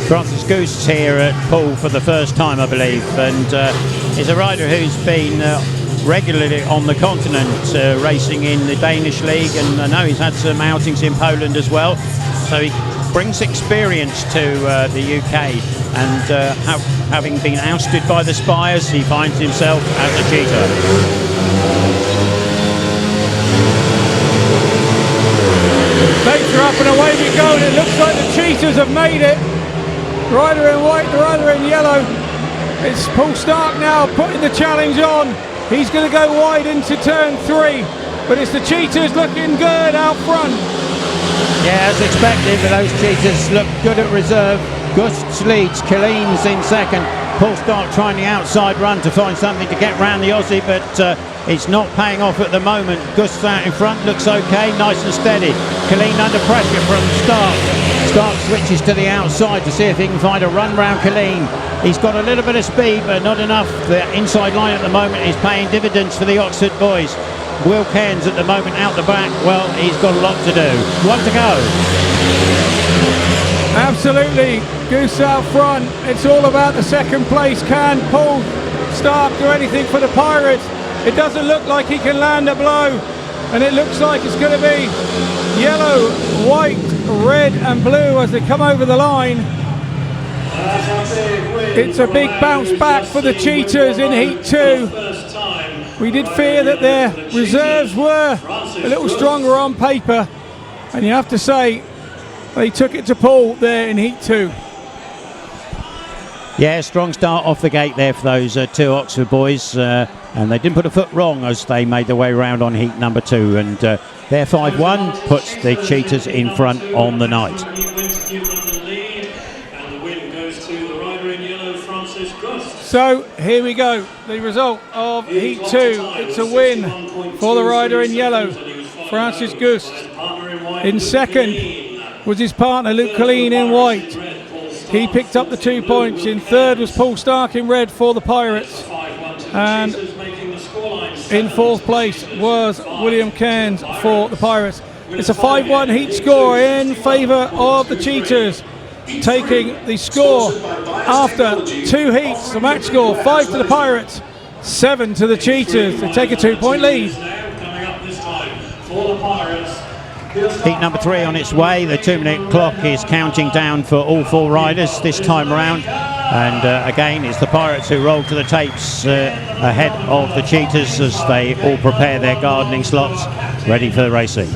Francis Gusts here at Poole for the first time, I believe, and is a rider who's been regularly on the continent, racing in the Danish league, and I know he's had some outings in Poland as well, so he brings experience to the UK, and having been ousted by the Spires, he finds himself as a cheetah. Baits are up and away we go, and it looks like the Cheetahs have made it. Rider in white, the rider in yellow. It's Poole Starke now putting the challenge on. He's going to go wide into turn 3, but it's the Cheetahs looking good out front. Yeah, as expected, but those Cheetahs look good at reserve. Gusts leads, Killeen's in second. Poole Starke trying the outside run to find something to get round the Aussie, but it's not paying off at the moment. Gusts out in front, looks okay, nice and steady. Killeen under pressure from Starke. Starke switches to the outside to see if he can find a run round Killeen. He's got a little bit of speed, but not enough. The inside line at the moment is paying dividends for the Oxford boys. Will Cairns at the moment out the back. Well, he's got a lot to do. 1 to go. Absolutely, Goose out front. It's all about the second place. Can Poole Starke do anything for the Pirates? It doesn't look like he can land a blow, and it looks like it's going to be yellow, white, red and blue as they come over the line. It's a big bounce back for the Cheetahs in heat 2. We did fear that their reserves were a little stronger on paper, and you have to say they took it to Poole there in heat 2. Yeah, strong start off the gate there for those 2 Oxford boys, and they didn't put a foot wrong as they made their way around on heat number 2, and their 5-1 puts the Cheetahs in front on the night. So here we go, the result of heat 2. It's a win for the rider in yellow, Francis Gusts. In second was his partner Luke Killeen in white. He picked up the 2 points. In third was Poole Starke in red for the Pirates. And in fourth place was William Cairns for the Pirates. It's a 5-1 heat score in favour of the Cheetahs, taking the score after 2 heats. The match score 5 to the Pirates, 7 to the Cheetahs. They take a 2-point lead. Heat number 3 on its way. The 2-minute clock is counting down for all 4 riders this time around, and again it's the Pirates who roll to the tapes ahead of the Cheetahs as they all prepare their gardening slots ready for the racing. In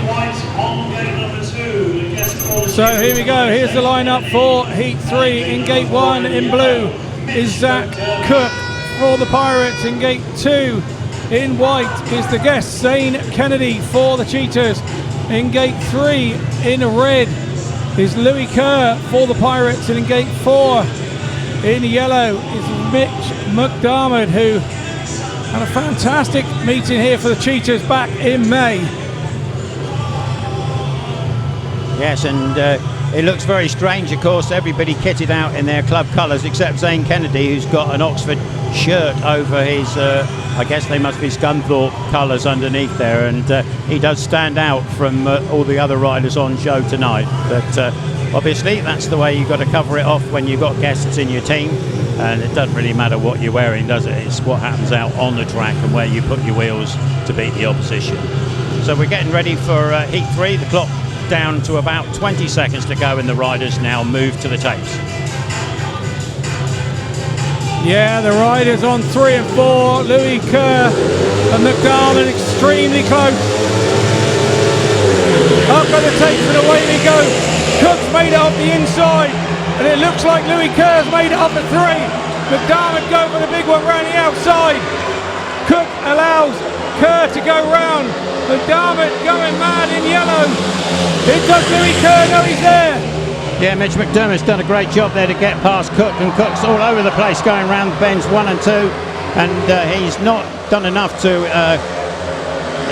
white on gate number 2, the guest Poole So here we go, here's the lineup for Heat 3. In Gate 1 in blue is Zach Cook for the Pirates. In Gate 2 in white is the guest Zaine Kennedy for the Cheetahs. In Gate 3 in red is Louis Kerr for the Pirates. And in Gate 4 in yellow is Mitch McDIARMID, who had a fantastic meeting here for the Cheetahs back in May. Yes, and it looks very strange, of course, everybody kitted out in their club colours except Zaine Kennedy, who's got an Oxford shirt over his, I guess they must be Scunthorpe colours underneath there, and he does stand out from all the other riders on show tonight. But obviously that's the way you've got to cover it off when you've got guests in your team, and it doesn't really matter what you're wearing, does it? It's what happens out on the track and where you put your wheels to beat the opposition. So we're getting ready for Heat 3. The clock down to about 20 seconds to go, and the riders now move to the tapes. Yeah, the riders on 3 and 4, Louis Kerr and McDIARMID extremely close. Up on the tapes and away they go. Cook's made it off the inside, and it looks like Louis Kerr's made it off at 3. McDIARMID go for the big one round the outside. Cook allows Kerr to go round. McDIARMID going mad in yellow. It does Louis Kerr know he's there. Yeah, Mitch McDermott's done a great job there to get past Cook, and Cook's all over the place going round bends 1 and 2, and he's not done enough to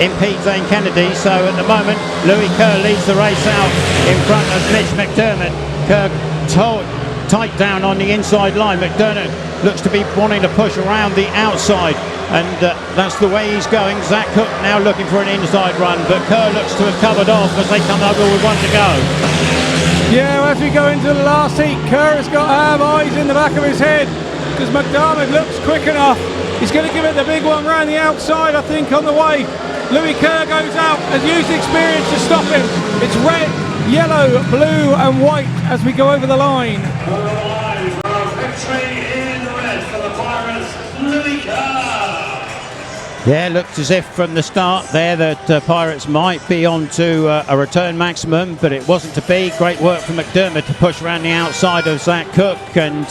impede Zaine Kennedy. So at the moment Louis Kerr leads the race out in front of Mitch McDiarmid. Kerr tight down on the inside line. McDermott looks to be wanting to push around the outside, and that's the way he's going. Zach Cook now looking for an inside run, but Kerr looks to have covered off as they come over with 1 to go. Yeah, as we go into the last heat, Kerr has got to have eyes in the back of his head, because McDiarmid looks quick enough. He's going to give it the big one round the outside, I think, on the way. Louis Kerr goes out, has used experience to stop him. It's red, yellow, blue and white as we go over the line. Victory in red for the Pirates, Louis Kerr. Yeah, looked as if from the start there that Pirates might be on to a return maximum, but it wasn't to be. Great work from McDermott to push around the outside of Zach Cook, and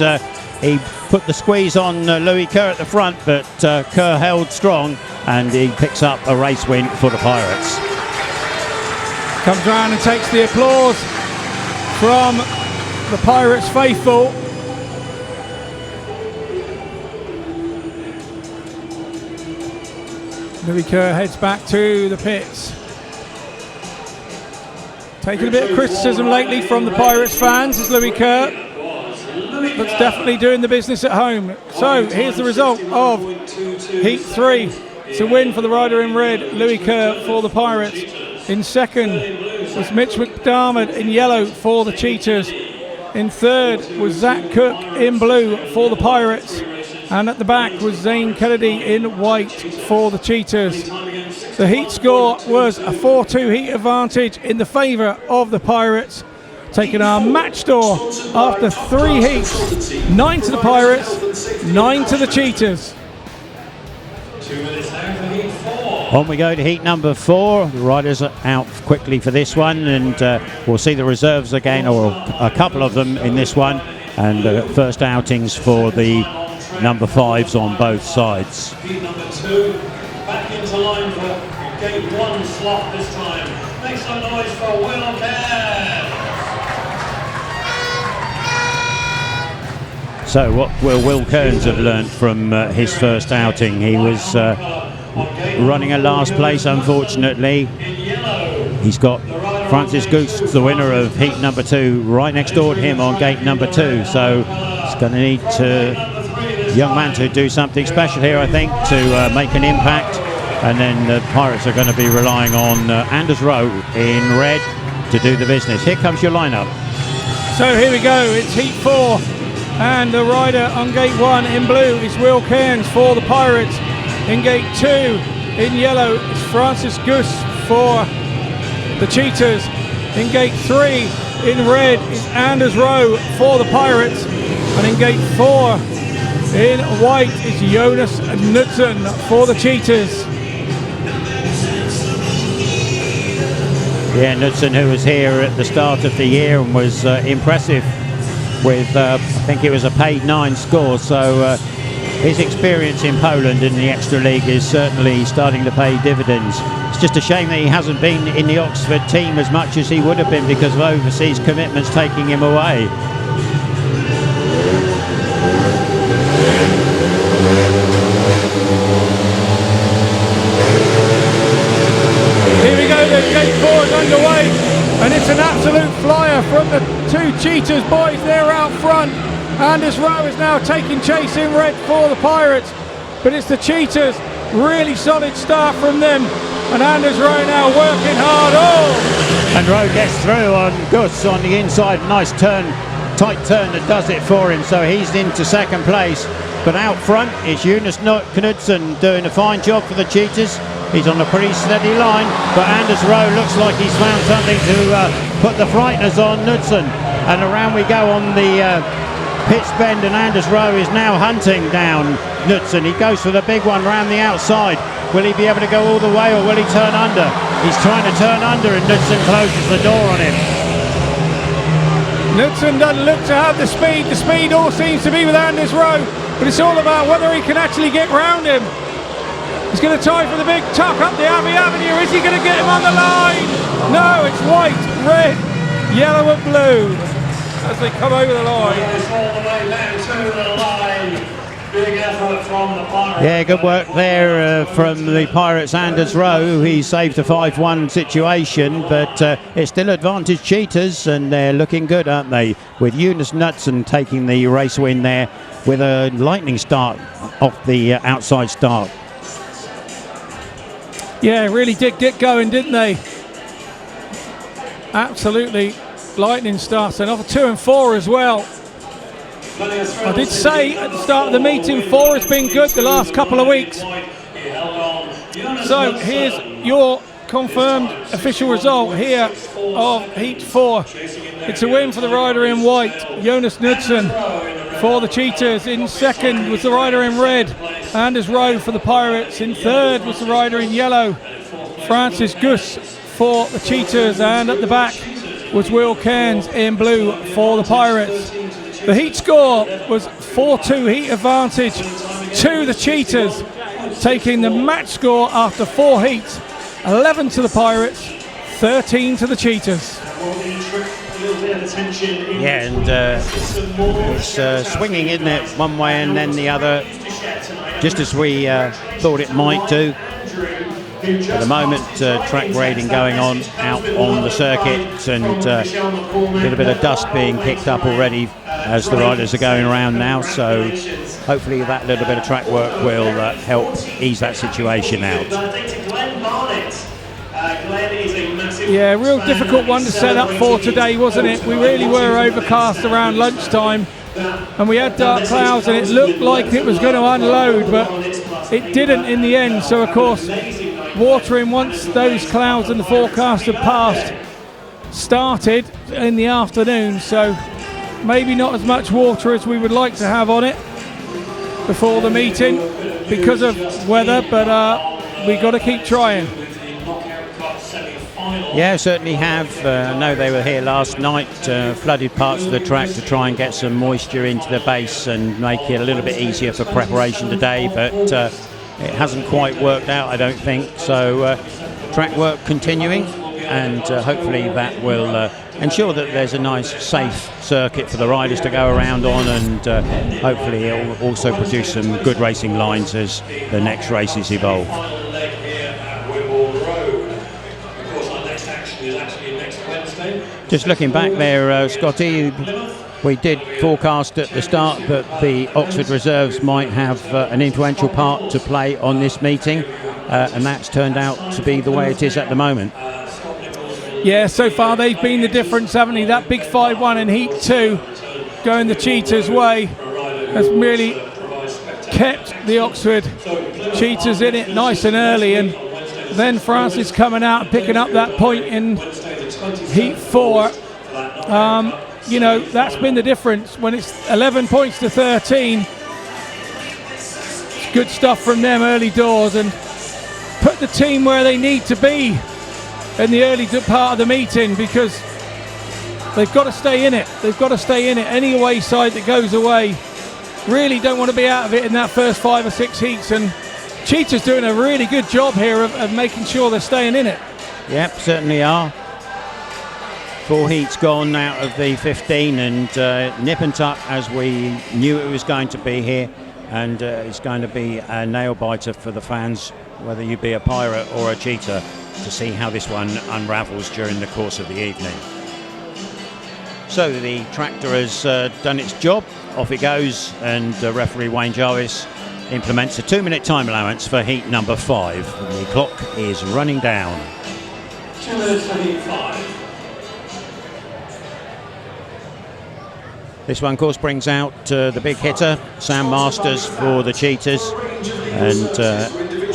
he put the squeeze on Louis Kerr at the front, but Kerr held strong, and he picks up a race win for the Pirates. Comes round and takes the applause from the Pirates faithful. Louis Kerr heads back to the pits. Taking a bit of criticism lately from the Pirates fans as Louis Kerr looks definitely doing the business at home. So here's the result of Heat 3. It's a win for the rider in red, Louis Kerr for the Pirates. In second was Mitch McDiarmid in yellow for the Cheetahs. In third was Zach Cook in blue for the Pirates. And at the back was Zaine Kennedy in white for the Cheetahs. The heat score was a 4-2 heat advantage in the favour of the Pirates, taking our match score after 3 heats. 9 to the Pirates, 9 to the Cheetahs. 2 minutes now for Heat 4. On we go to heat number 4. The riders are out quickly for this one, and we'll see the reserves again, or a couple of them in this one, and first outings for the number 5s on both sides. Heat number 2, back into line for gate 1 slot this time. Make some noise for Will Kerr. So what will Will Cairns have learnt from his first outing? He was running a last place, unfortunately. He's got Francis Gusts, the winner of heat number 2, right next door to him on gate number 2. So he's going to need young man to do something special here, I think, to make an impact. And then the Pirates are going to be relying on Anders Rowe in red to do the business. Here comes your lineup. So here we go, it's heat 4, and the rider on gate 1 in blue is Will Cairns for the Pirates. In gate 2 in yellow is Francis Gusts for the Cheetahs. In gate 3 in red is Anders Rowe for the Pirates. And in gate 4 in white is Jonas KNUDSEN for the Cheetahs. Yeah, Knudsen, who was here at the start of the year and was impressive with, I think it was a paid 9 score. So his experience in Poland in the Extra League is certainly starting to pay dividends. It's just a shame that he hasn't been in the Oxford team as much as he would have been because of overseas commitments taking him away. Here we go, the gate 4 is underway, and it's an absolute flyer from the 2 Cheetahs boys there out front. Anders Rowe is now taking chase in red for the Pirates, but it's the Cheetahs, really solid start from them, and Anders Rowe now working hard. Oh! And Rowe gets through on Gusts on the inside, nice turn, tight turn that does it for him, so he's into second place. But out front is Jonas KNUDSEN doing a fine job for the Cheetahs. He's on a pretty steady line, but Anders Rowe looks like he's found something to put the frighteners on Knudsen. And around we go on the pitch bend, and Anders Rowe is now hunting down Knudsen. He goes for the big one round the outside. Will he be able to go all the way, or will he turn under? He's trying to turn under, and Knudsen closes the door on him. Knudsen doesn't look to have the speed. The speed all seems to be with Anders Rowe, but it's all about whether he can actually get round him. He's going to tie for the big tuck up the Abbey Avenue. Is he going to get him on the line? No, it's white, red, yellow and blue as they come over the line. Yeah, good work there from the Pirates' Anders Rowe. He saved a 5-1 situation, but it's still advantage Cheetahs, and they're looking good, aren't they? With Jonas KNUDSEN taking the race win there with a lightning start off the outside start. Yeah, really did get going, didn't they? Absolutely lightning starts, and off 2 and 4 as well. I did say at the start of the meeting 4 has been good the last couple of weeks. So here's your confirmed official result here of Heat 4. It's a win for the rider in white, Jonas KNUDSEN, for the Cheetahs. In second was the rider in red, Anders Rowe for the Pirates. In third was the rider in yellow, Francis Gusts for the Cheetahs. And at the back was Will Cairns in blue for the Pirates. The heat score was 4-2 heat advantage to the Cheetahs, taking the match score after 4 heats, 11 to the Pirates, 13 to the Cheetahs. Yeah, and it's swinging, isn't it, one way and then the other, just as we thought it might do. At the moment, track grading going on out on the circuit, and a little bit of dust being picked up already as the riders are going around now, so hopefully that little bit of track work will help ease that situation out. Yeah, real difficult one to set up for today, wasn't it? We really were overcast around lunchtime, and we had dark clouds, and it looked like it was going to unload, but it didn't in the end. So of course, watering once those clouds and the forecast had passed started in the afternoon, so maybe not as much water as we would like to have on it before the meeting because of weather, but we got to keep trying. Yeah, certainly have. I know they were here last night, flooded parts of the track to try and get some moisture into the base and make it a little bit easier for preparation today, but it hasn't quite worked out, I don't think. So track work continuing, and hopefully that will ensure that there's a nice safe circuit for the riders to go around on, and hopefully it will also produce some good racing lines as the next races evolve. Just looking back there, Scotty, we did forecast at the start that the Oxford reserves might have an influential part to play on this meeting, and that's turned out to be the way it is at the moment. Yeah, so far they've been the difference, haven't they? That big 5-1 in Heat 2 going the Cheetahs' way has really kept the Oxford Cheetahs in it nice and early, and then Francis coming out and picking up that point in Heat 4. You know, that's been the difference. When it's 11 points to 13, it's good stuff from them early doors and put the team where they need to be in the early part of the meeting, because they've got to stay in it. They've got to stay in it. Any away side that goes away really don't want to be out of it in that first 5 or 6 heats, and Cheetahs doing a really good job here of making sure they're staying in it. Yep, certainly are. 4 heats gone out of the 15, and nip and tuck as we knew it was going to be here, and it's going to be a nail biter for the fans, whether you be a pirate or a cheetah, to see how this one unravels during the course of the evening. So the tractor has done its job, off it goes, and referee Wayne Jarvis implements a 2-minute time allowance for heat number 5. The clock is running down. 2 minutes for heat 5. This one, of course, brings out the big hitter, Sam Masters for the Cheetahs, and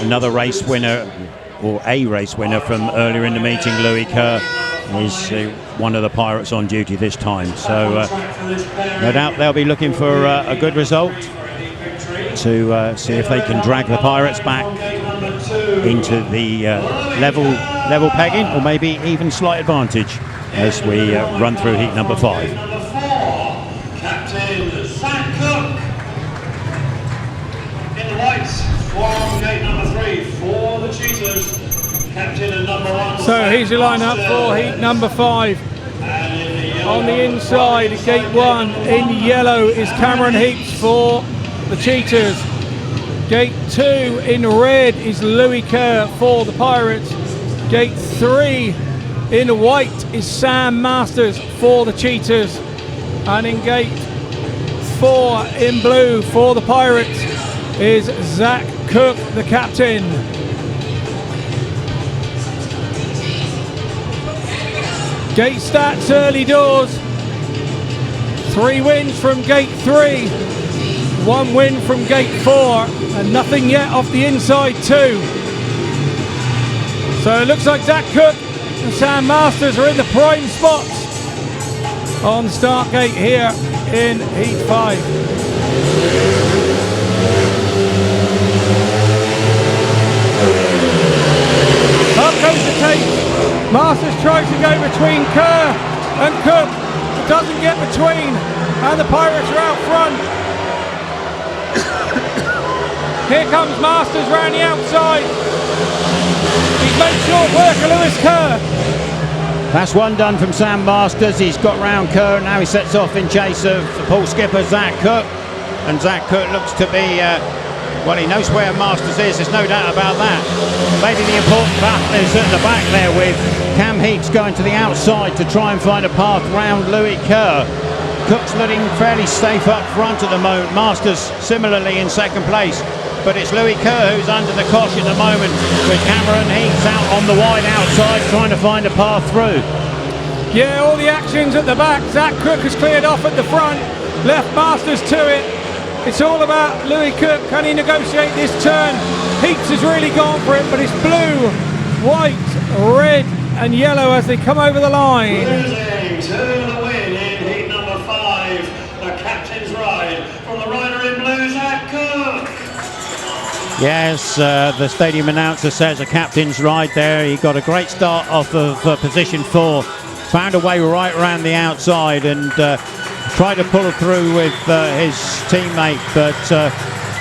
another race winner, or a race winner from earlier in the meeting, Louis Kerr, is one of the Pirates on duty this time. So no doubt they'll be looking for a good result to see if they can drag the Pirates back into the level pegging, or maybe even slight advantage as we run through heat number 5. Captain Zach Cook in the whites from gate number 3 for the Cheetahs. Captain and number 1. So here's your lineup for heat number 5. On the inside, gate 1 in yellow is Cameron Heeps for the Cheetahs. Gate 2 in red is Louis Kerr for the Pirates. Gate 3 in white is Sam Masters for the Cheetahs. And in gate 4 in blue for the Pirates is Zach Cook, the captain. Gate stats early doors. 3 wins from gate 3, 1 win from gate 4, and nothing yet off the inside 2. So it looks like Zach Cook and Sam Masters are in the prime spots on the start gate here in heat 5. Up goes the tape. Masters tries to go between Kerr and Cook, but doesn't get between, and the Pirates are out front. Here comes Masters round the outside. He's made short work of Lewis Kerr. That's one done from Sam Masters. He's got round Kerr, and now he sets off in chase of Poole skipper Zach Cook. And Zach Cook looks to be, well, he knows where Masters is, there's no doubt about that. Maybe the important battle is at the back there, with Cam Heeps going to the outside to try and find a path round Louis Kerr. Cook's looking fairly safe up front at the moment. Masters similarly in second place. But it's Louis Kerr who's under the cosh at the moment, with Cameron Heeps out on the wide outside trying to find a path through. Yeah, all the action's at the back. Zach Cook has cleared off at the front, left Masters to it. It's all about Louis Cook. Can he negotiate this turn? Heeps has really gone for it, but it's blue, white, red and yellow as they come over the line. Losing to the win in heat number 5, the captain's ride from the rider in blue, Zach Cook. Yes, the stadium announcer says a captain's ride there. He got a great start off of position 4, found a way right around the outside and tried to pull through with his teammate, but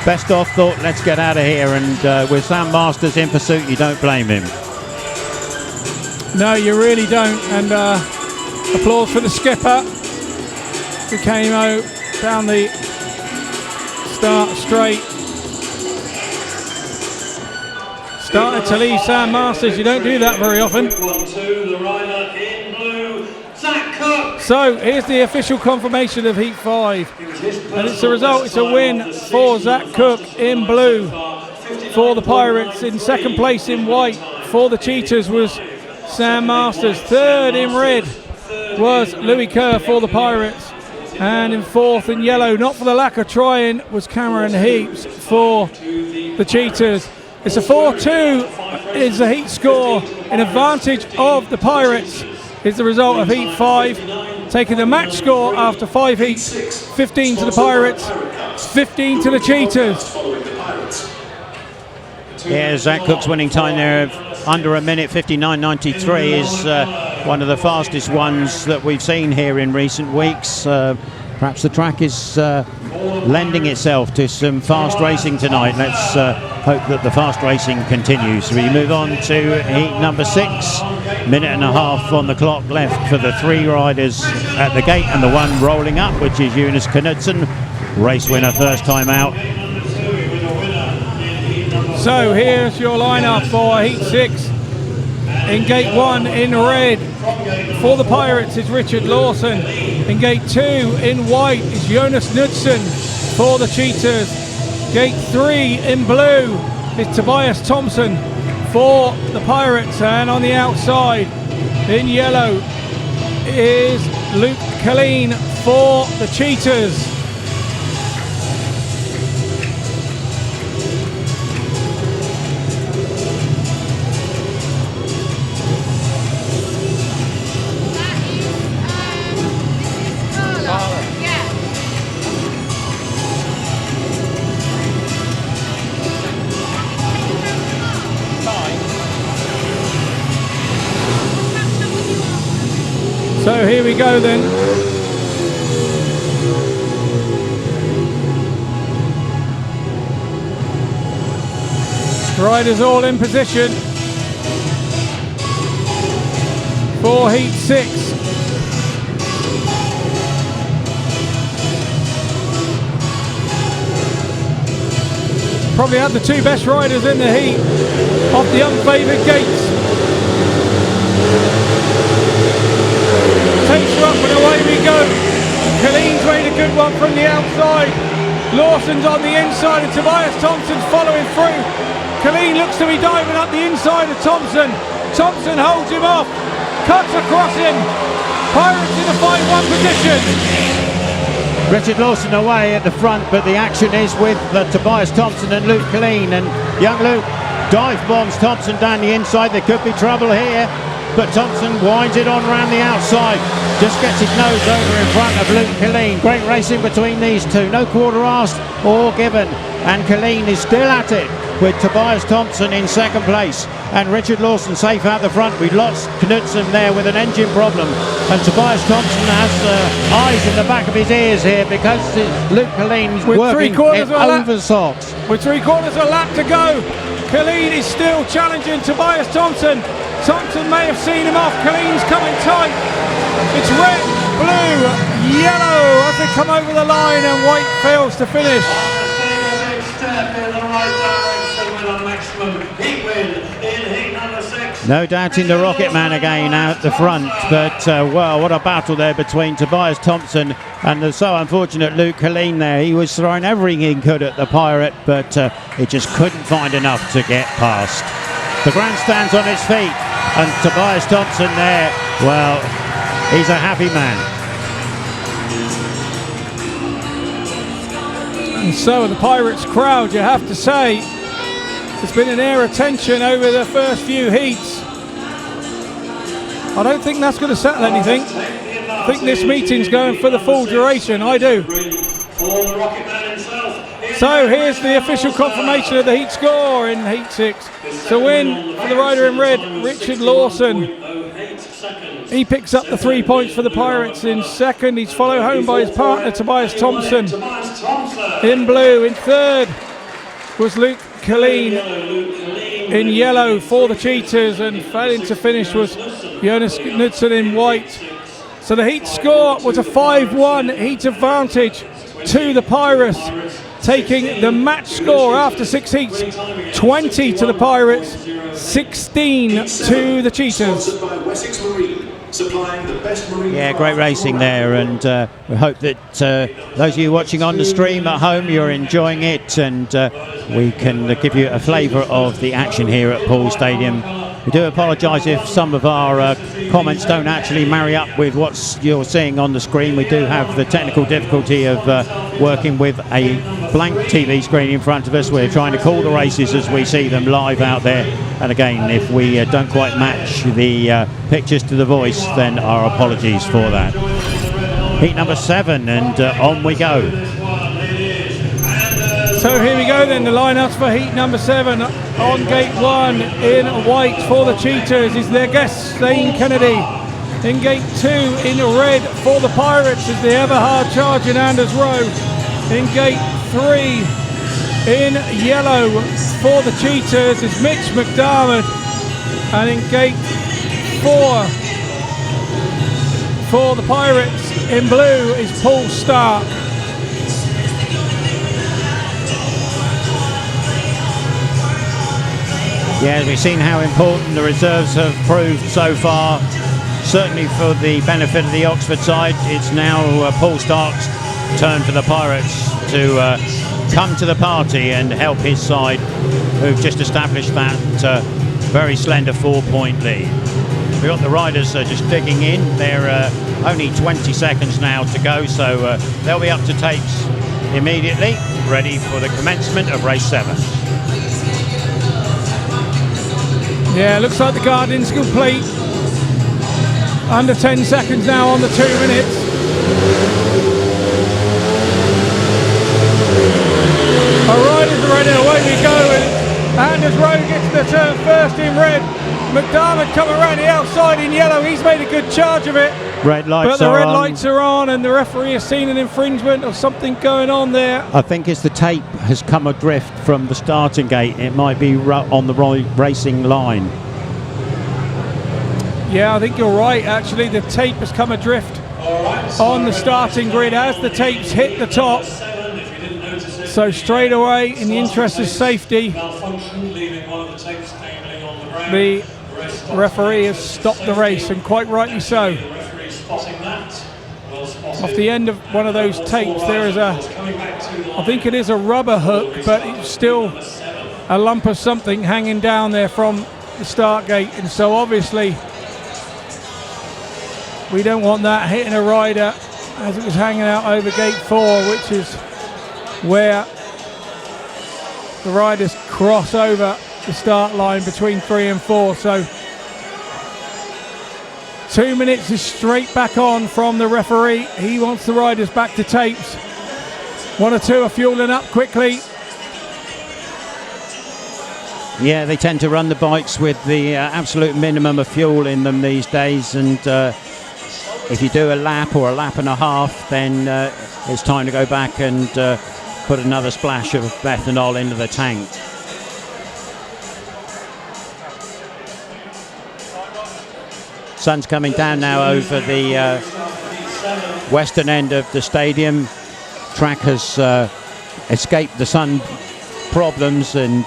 best off thought, let's get out of here. And with Sam Masters in pursuit, you don't blame him. No, you really don't. And applause for the skipper who came out down the start straight. Started to leave Sam Masters. You don't do that very often. 1-2, the rider in blue, Zach Cook. So here's the official confirmation of heat 5, and it's a result. It's a win for Zach Cook in blue for the Pirates. In second place in white for the Cheetahs was Sam Masters. Third in red was Louis Kerr for the Pirates, and in fourth in yellow, not for the lack of trying, was Cameron Heeps for the Cheetahs. It's a 4-2 is the heat score in advantage of the Pirates. Is the result of heat 5, taking the match score after 5 heats, 15 to the Pirates, 15 to the Cheetahs. Yeah, Zach Cook's winning time there of under a minute. 59.93 is one of the fastest ones that we've seen here in recent weeks. Perhaps the track is lending itself to some fast racing tonight. Let's hope that the fast racing continues. We move on to heat number 6. Minute and a half on the clock left for the 3 riders at the gate, and the one rolling up, which is Jonas KNUDSEN, race winner first time out. So here's your lineup for heat 6. In gate 1 in red for the Pirates is Richard Lawson. In gate 2 in white is Jonas KNUDSEN for the Cheetahs. Gate 3 in blue is Tobias THOMSEN for the Pirates, and on the outside in yellow is Luke Killeen for the Cheetahs. So here we go then. Riders all in position for heat 6. Probably had the 2 best riders in the heat off the unfavoured gates. Takes her up and away we go. Killeen's made a good one from the outside. Lawson's on the inside and Tobias THOMSEN's following through. Killeen looks to be diving up the inside of THOMSEN. THOMSEN holds him off, cuts across him. Pirates in a 5-1 position. Richard Lawson away at the front, but the action is with Tobias THOMSEN and Luke Killeen, and young Luke dive bombs THOMSEN down the inside. There could be trouble here, but THOMSEN winds it on around the outside, just gets his nose over in front of Luke Killeen. Great racing between these two, no quarter asked or given, and Killeen is still at it with Tobias THOMSEN in second place, and Richard Lawson safe out the front. We lost KNUDSEN there with an engine problem, and Tobias THOMSEN has eyes in the back of his ears here because Luke Killeen is working in over-socks. With 3/4 of a lap to go, Killeen is still challenging Tobias THOMSEN. THOMSEN may have seen him off. Killeen's coming tight. It's red, blue, yellow as they come over the line, and white fails to finish. No doubting the Rocket Man again out the front, but well, what a battle there between Tobias THOMSEN and the so unfortunate Luke Killeen there. He was throwing everything he could at the Pirate, but he just couldn't find enough to get past. The grandstand's on its feet, and Tobias THOMSEN there, well, he's a happy man. And so the Pirates crowd, you have to say, there's been an air of tension over the first few heats. I don't think that's going to settle anything. I think this meeting's going for the full duration, I do. So here's the official confirmation of the heat score in heat 6. So win for the rider in red, Richard Lawson. He picks up the 3 points for the Pirates in second. He's followed home by his partner Tobias THOMSEN. In blue, in third was Luke Killeen. In yellow for the Cheetahs, and failing to finish was Jonas KNUDSEN in white. So the heat score was a 5-1 heat advantage to the Pirates, taking the match score after 6 heats, 20 to the Pirates, 16 to the Cheetahs. Yeah, great racing there, and we hope that those of you watching on the stream at home, you're enjoying it, and we can give you a flavour of the action here at Poole Stadium. We do apologise if some of our comments don't actually marry up with what you're seeing on the screen. We do have the technical difficulty of working with a blank TV screen in front of us. We're trying to call the races as we see them live out there, and again, if we don't quite match the pictures to the voice, then our apologies for that. Heat number 7, and on we go. So So here we go then, the lineups for heat number 7. On gate 1 in white for the Cheetahs is their guest, Zaine KENNEDY. In gate 2 in red for the Pirates is the ever hard charging Anders Rowe. In gate 3 in yellow for the Cheetahs is Mitch McDIARMID. And in gate 4 for the Pirates in blue is Poole Starke. Yeah, we've seen how important the reserves have proved so far. Certainly for the benefit of the Oxford side, it's now Poole Starke's turn for the Pirates to come to the party and help his side, who've just established that very slender 4-point lead. We've got the riders just digging in. They're only 20 seconds now to go, so they'll be up to tapes immediately, ready for the commencement of race 7. Yeah, looks like the guardian's complete. Under 10 seconds now on the 2 minutes. Our riders are ready, away we go. And Anders Rowe gets the turn first in red. McDIARMID coming around the outside in yellow. He's made a good charge of it. Red lights but the are red on. lights are on, and the referee has seen an infringement of something going on there. I think it's the tape has come adrift from the starting gate. It might be on the racing line. Yeah, I think you're right, actually. The tape has come adrift on the starting grid as the tapes hit the top. So straight away, in the interest of safety, the referee has stopped the race, and quite rightly so. Off the end of one of those tapes, there is I think it is a rubber hook, but it's still a lump of something hanging down there from the start gate, and so obviously we don't want that hitting a rider as it was hanging out over gate 4, which is where the riders cross over the start line between 3 and 4. So 2 minutes is straight back on from the referee. He wants the riders back to tapes. 1 or 2 are fueling up quickly. Yeah, they tend to run the bikes with the absolute minimum of fuel in them these days, and if you do a lap or a lap and a half, then it's time to go back and put another splash of methanol into the tank. Sun's coming down now over the western end of the stadium. Track has escaped the sun problems, and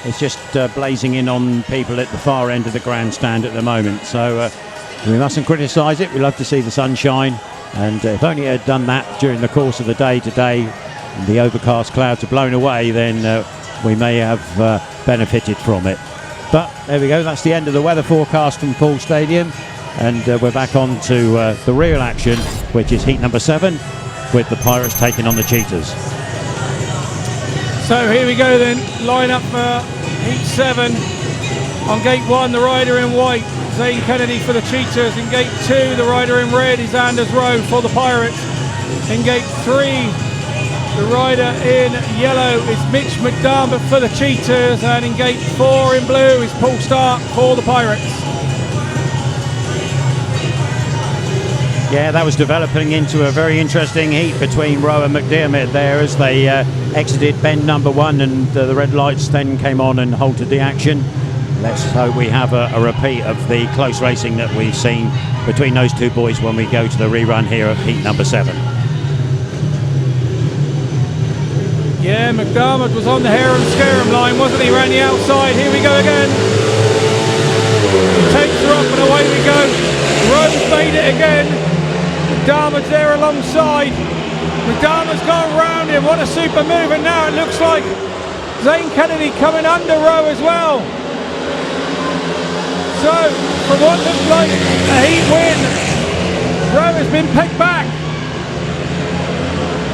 it's just blazing in on people at the far end of the grandstand at the moment. So we mustn't criticise it. We love to see the sunshine, and if only it had done that during the course of the day today, and the overcast clouds are blown away, then we may have benefited from it. But there we go, that's the end of the weather forecast from Poole Stadium, and we're back on to the real action, which is heat number 7, with the Pirates taking on the Cheetahs. So here we go then, line up for heat 7. On gate 1, the rider in white, Zaine KENNEDY for the Cheetahs. In gate 2, the rider in red is Anders Rowe for the Pirates. In gate 3, the rider in yellow is Mitch McDIARMID for the Cheetahs. And in gate 4 in blue is Poole Starke for the Pirates. Yeah, that was developing into a very interesting heat between Rowe and McDIARMID there as they exited bend number 1, and the red lights then came on and halted the action. Let's hope we have a repeat of the close racing that we've seen between those two boys when we go to the rerun here of heat number 7. Yeah, McDIARMID was on the harum-scarum line, wasn't he? Ran the outside. Here we go again. The tapes are up and away we go. Rowe's made it again. McDIARMID's there alongside. McDIARMID's gone round him. What a super move. And now it looks like Zaine KENNEDY coming under Rowe as well. So, for what looks like a heat win, Rowe has been pegged back.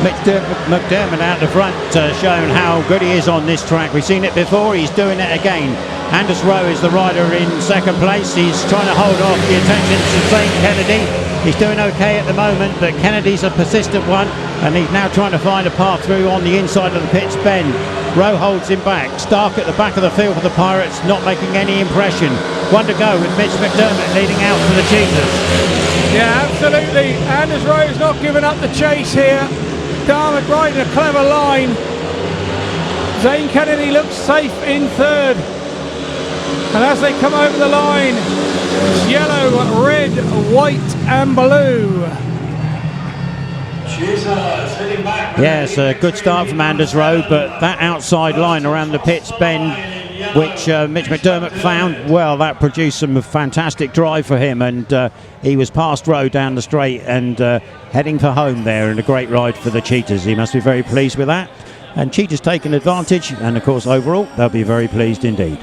McDIARMID out the front, showing how good he is on this track. We've seen it before, he's doing it again. Anders Rowe is the rider in second place. He's trying to hold off the attention to Zaine KENNEDY. He's doing okay at the moment, but Kennedy's a persistent one, and he's now trying to find a path through on the inside of the pit's bend. Rowe holds him back. Starke at the back of the field for the Pirates, not making any impression. One to go with Mitch McDiarmid leading out for the Cheetahs. Yeah, absolutely. Anders Rowe's not giving up the chase here. McDiarmid riding a clever line. Zaine Kennedy looks safe in third. And as they come over the line, it's yellow, red, white and blue. Yes, a good start from Anders Rowe, but that outside line around the pit's bend, which Mitch McDiarmid found, well, that produced some fantastic drive for him, and he was past Rowe down the straight and heading for home there, and a great ride for the Cheetahs. He must be very pleased with that, and Cheetahs taking advantage, and of course overall they'll be very pleased indeed.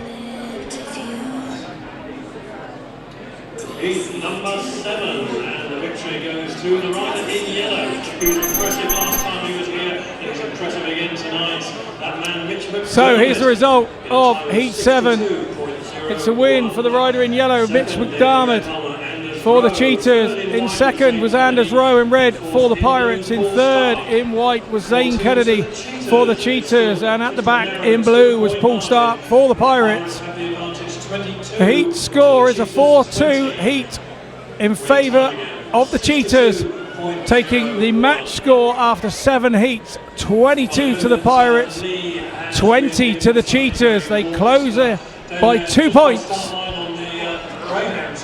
Number 7, and the victory goes to the rider in yellow. He was impressive last time he was here. He was impressive again tonight. That man, Mitch McDiarmid. So here's the result of Heat 7. It's a win for the rider in yellow, Mitch McDiarmid. For the Cheetahs, in second was Anders Rowe in red for the Pirates. In third, in white, was Zaine Kennedy for the Cheetahs. And at the back, in blue, was Poole Starke for the Pirates. The heat score is a 4-2 heat in favour of the Cheetahs, taking the match score after 7 heats. 22 to the Pirates, 20 to the Cheetahs. They close it by 2 points.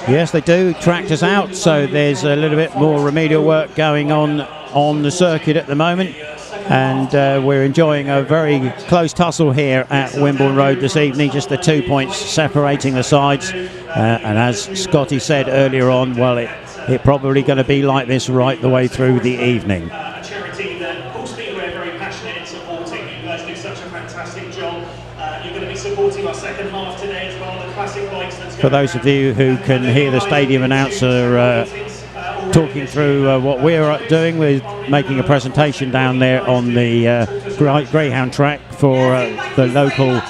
Yes, they do. Tracked us out, so there's a little bit more remedial work going on the circuit at the moment. And we're enjoying a very close tussle here at Wimborne Road this evening, just the 2 points separating the sides. And as Scotty said earlier on, well, it's probably going to be like this right the way through the evening. A charity that Poole Speedway are very passionate in supporting. You guys do such a fantastic job. You're going to be supporting our second half today as well, the classic bikes. For those of you who can hear the stadium announcer talking through what we're doing, we're making a presentation down there on the Greyhound track for the local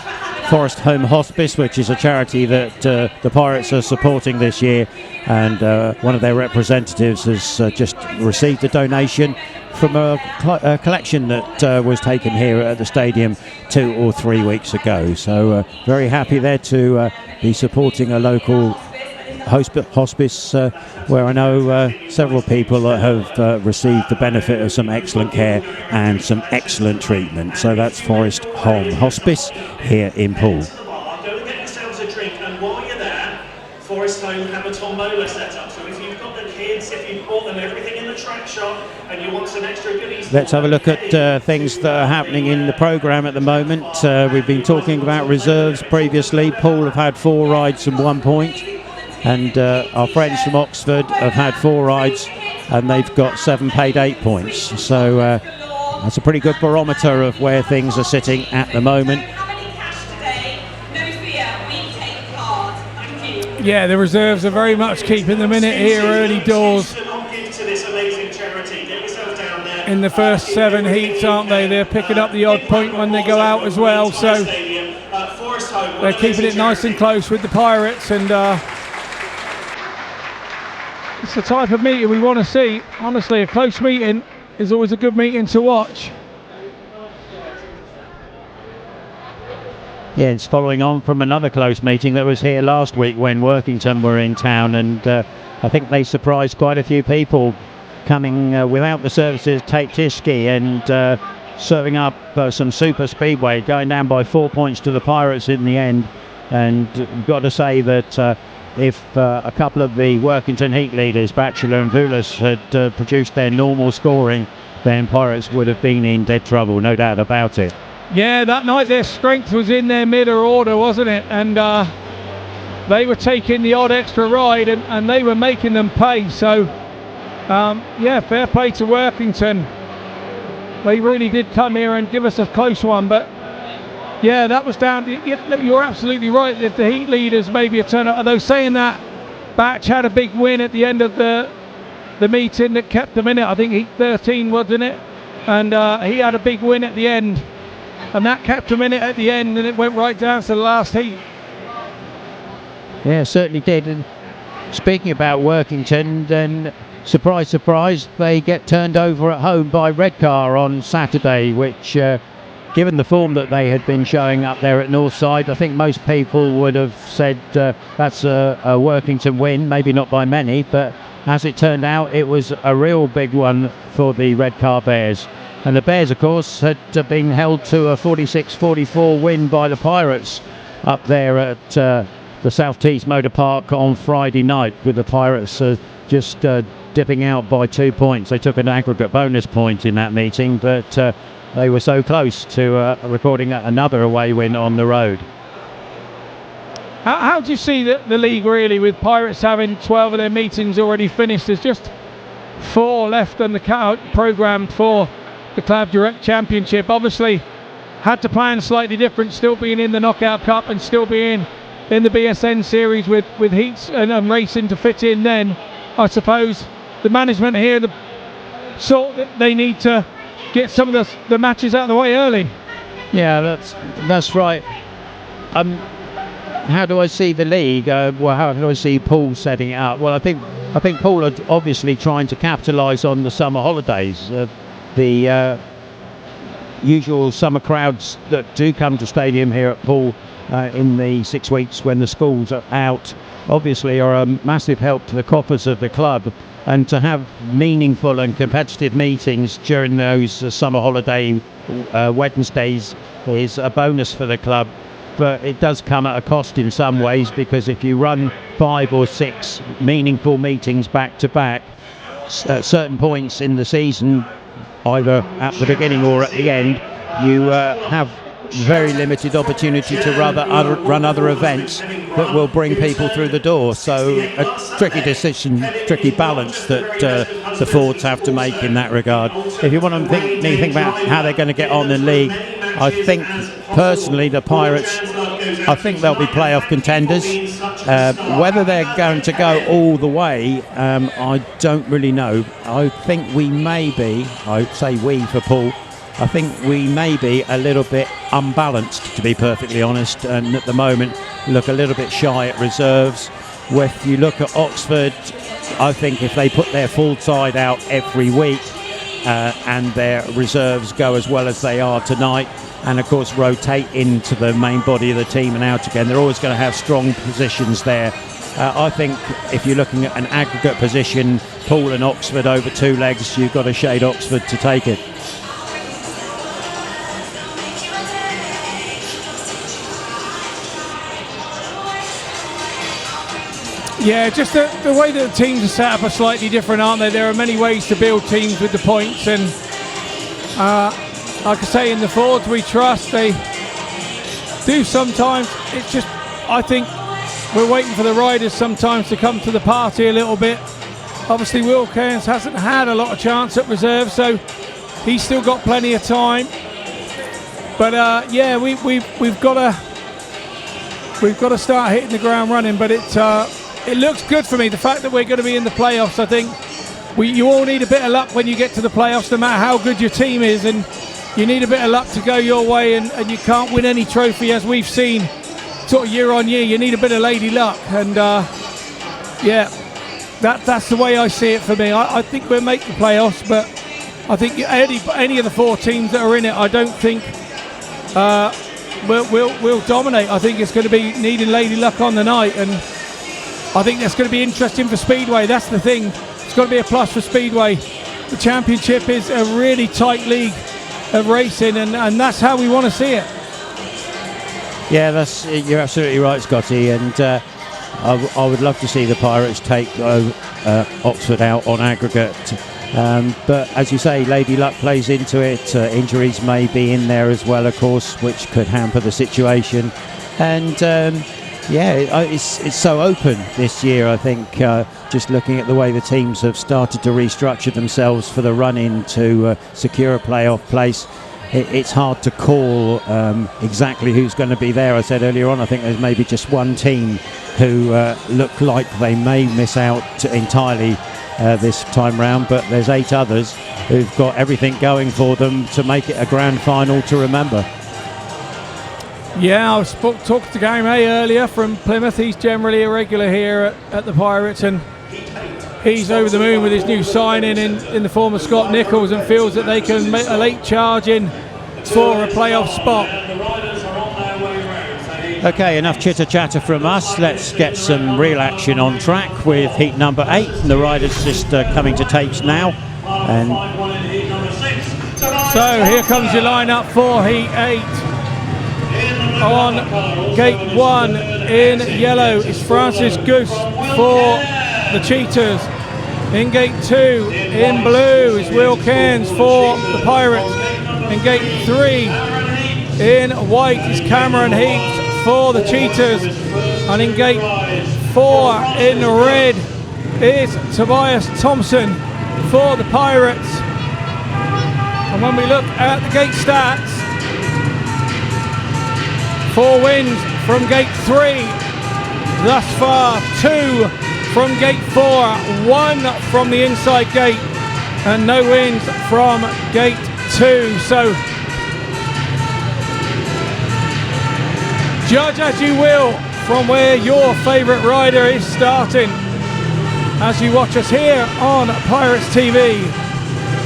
Forest Home Hospice, which is a charity that the Pirates are supporting this year, and one of their representatives has just received a donation from a collection that was taken here at the stadium 2 or 3 weeks ago. So very happy there to be supporting a local hospice where I know several people have received the benefit of some excellent care and some excellent treatment. So that's Forest Home Hospice here in Poole. Go and get yourselves a drink, and while you're there, Forest Home have a tombola set up. So if you've got the kids, if you've bought them everything in the track shop and you want some extra goodies, let's have a look at things that are happening in the programme at the moment. We've been talking about reserves previously. Poole have had 4 rides and 1 point. And our friends from Oxford have had 4 rides and they've got 7 paid 8 points. So that's a pretty good barometer of where things are sitting at the moment. Yeah, the reserves are very much keeping them in it here early doors. In the first 7 heats, aren't they? They're picking up the odd point when they go out as well. So they're keeping it nice and close with the Pirates, and it's the type of meeting we want to see. Honestly, a close meeting is always a good meeting to watch. Yeah, it's following on from another close meeting that was here last week when Workington were in town, and I think they surprised quite a few people coming without the services Tate Tishke and serving up some super speedway, going down by 4 points to the Pirates in the end. And you've got to say that if a couple of the Workington heat leaders, Batchelor and Vulas, had produced their normal scoring, then Pirates would have been in dead trouble, no doubt about it. Yeah, that night their strength was in their middle order, wasn't it? And they were taking the odd extra ride, and they were making them pay. So, yeah, fair play to Workington. They really did come here and give us a close one, but yeah, that was down. You're absolutely right. If the heat leaders maybe a turn up, although saying that, Batch had a big win at the end of the meeting that kept them in it. I think heat 13, wasn't it? And he had a big win at the end, and that kept them in it at the end, and it went right down to the last heat. Yeah, certainly did. And speaking about Workington, then surprise, surprise, they get turned over at home by Redcar on Saturday, which, given the form that they had been showing up there at Northside, I think most people would have said that's a Workington win, maybe not by many, but as it turned out, it was a real big one for the Redcar Bears. And the Bears, of course, had been held to a 46-44 win by the Pirates up there at the South Tees Motor Park on Friday night, with the Pirates just dipping out by 2 points. They took an aggregate bonus point in that meeting, but they were so close to recording another away win on the road. How do you see the league really, with Pirates having 12 of their meetings already finished? There's just 4 left on the programme for the Club Direct Championship. Obviously had to plan slightly different, still being in the Knockout Cup and still being in the BSN series with Heeps and racing to fit in. Then I suppose the management here thought that they need to get some of the matches out of the way early. Yeah, that's right. How do I see the league? Well, how do I see Poole setting it up? Well, I think Poole are obviously trying to capitalise on the summer holidays. The usual summer crowds that do come to stadium here at Poole in the 6 weeks when the schools are out, obviously are a massive help to the coffers of the club. And to have meaningful and competitive meetings during those summer holiday Wednesdays is a bonus for the club. But it does come at a cost in some ways, because if you run 5 or 6 meaningful meetings back to back, at certain points in the season, either at the beginning or at the end, you have very limited opportunity to run other events that will bring people through the door. So a tricky decision, tricky balance that the Fords have to make in that regard. If you want to think about how they're going to get on in the league, I think personally the Pirates, I think they'll be playoff contenders. Whether they're going to go all the way, I don't really know. I think we may be, I say we for Poole, I think we may be a little bit unbalanced, to be perfectly honest, and at the moment look a little bit shy at reserves. If you look at Oxford, I think if they put their full side out every week and their reserves go as well as they are tonight, and of course rotate into the main body of the team and out again, they're always going to have strong positions there. I think if you're looking at an aggregate position, Poole and Oxford over 2 legs, you've got to shade Oxford to take it. Yeah, just the way that the teams are set up are slightly different, aren't they? There are many ways to build teams with the points, and like I say, in the Fords we trust. They do sometimes. It's just, I think we're waiting for the riders sometimes to come to the party a little bit. Obviously Will Cairns hasn't had a lot of chance at reserve, so he's still got plenty of time. But yeah, we've got to start hitting the ground running. But it looks good for me, the fact that we're going to be in the playoffs. I think you all need a bit of luck when you get to the playoffs, no matter how good your team is, and you need a bit of luck to go your way, and you can't win any trophy, as we've seen sort of year on year. You need a bit of lady luck, and yeah, that's the way I see it for me. I think we'll make the playoffs, but I think any of the 4 teams that are in it, I don't think we'll dominate. I think it's going to be needing lady luck on the night, and I think that's going to be interesting for Speedway. That's the thing. It's got to be a plus for Speedway. The championship is a really tight league of racing, and that's how we want to see it. Yeah, you're absolutely right, Scotty, and I would love to see the Pirates take Oxford out on aggregate. But as you say, lady luck plays into it. Injuries may be in there as well, of course, which could hamper the situation. And yeah, it's so open this year, I think, just looking at the way the teams have started to restructure themselves for the run-in to secure a playoff place. It's hard to call exactly who's going to be there. I said earlier on, I think there's maybe just one team who look like they may miss out entirely this time round, but there's 8 others who've got everything going for them to make it a grand final to remember. Yeah, I talked to Gary May earlier from Plymouth. He's generally a regular here at the Pirates, and he's over the moon with his new signing in the form of Scott Nichols, and feels that they can make a late charge in for a playoff spot. Okay, enough chitter chatter from us. Let's get some real action on track with heat number 8. The riders just coming to tapes now. And so here comes your lineup for heat 8. On gate 1 in yellow is Francis Gusts for the Cheetahs. In gate 2 in blue is Will Cairns for the Pirates. In gate 3 in white is Cameron Heeps for the Cheetahs. And in gate 4 in red is Tobias THOMSEN for the Pirates. And when we look at the gate stats, 4 wins from gate 3 thus far, 2 from gate 4, 1 from the inside gate, and no wins from gate 2. So judge as you will from where your favourite rider is starting as you watch us here on Pirates TV,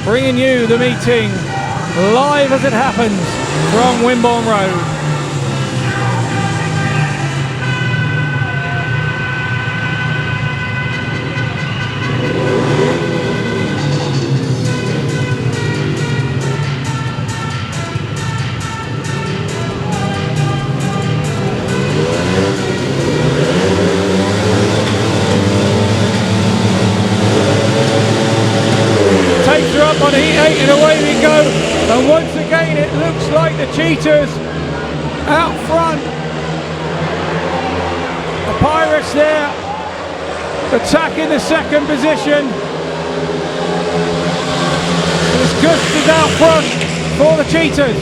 bringing you the meeting live as it happens from Wimborne Road. On heat 8 and away we go, and once again it looks like the Cheetahs out front. The Pirates there attacking the second position. Gusts is out front for the Cheetahs.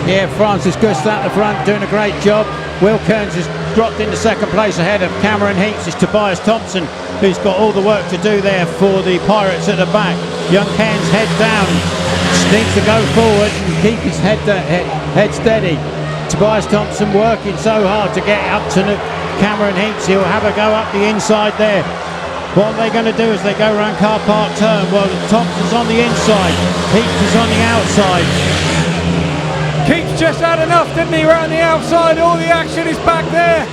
yeah, Francis Gusts at the front doing a great job. Will Cairns has dropped into second place ahead of Cameron Heeps. It's Tobias THOMSEN who's got all the work to do there for the Pirates at the back. Young Cairns head down, needs to go forward and keep his head steady. Tobias THOMSEN working so hard to get up to Cameron Heeps. He'll have a go up the inside there. What are they going to do as they go around Car Park turn? Well, Thompson's on the inside, Heeps is on the outside. Heeps just had enough, didn't he, around the outside? All the action is back there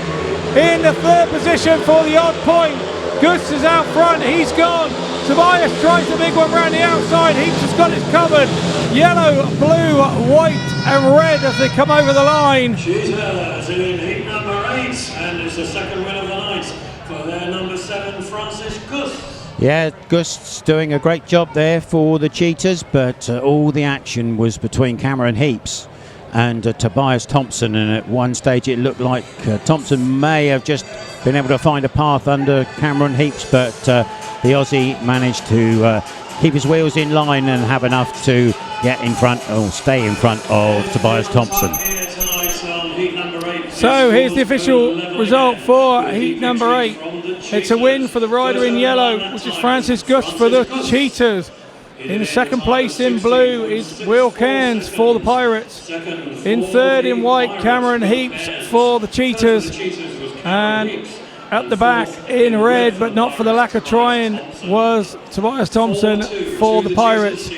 in the third position for the odd point. Gusts is out front, he's gone. Tobias tries the big one round the outside. Heeps has got it covered. Yellow, blue, white and red as they come over the line. Cheetahs in heat number 8, and it's the second win of the night for their number 7, Francis Gusts. Yeah, Gusts doing a great job there for the Cheetahs, but all the action was between Cameron Heeps and Tobias THOMSEN, and at one stage it looked like THOMSEN may have just been able to find a path under Cameron Heeps, but the Aussie managed to keep his wheels in line and have enough to get in front, or stay in front of Tobias THOMSEN. So here's the official result for heat number 8. It's a win for the rider in yellow, which is Francis Gusts for the Cheetahs. In second place in blue is Will Cairns for the Pirates. In third in white, Cameron Heeps for the Cheetahs. And at the back in red, but not for the lack of trying, was Tobias THOMSEN for the Pirates.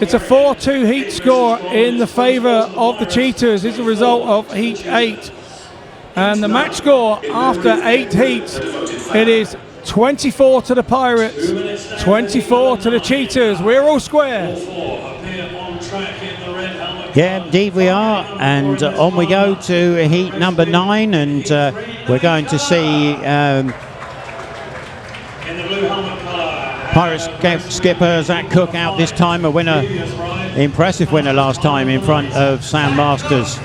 It's a 4-2 heat score in the favour of the Cheetahs. It's a result of heat 8. And the match score after 8 heats, it is 24 to the Pirates, 24 to the Cheetahs. We're all square. Yeah, indeed we are, and on we go to heat number 9, and we're going to see Pirates skipper Zach Cook out this time, a winner, impressive winner last time in front of Sam Masters.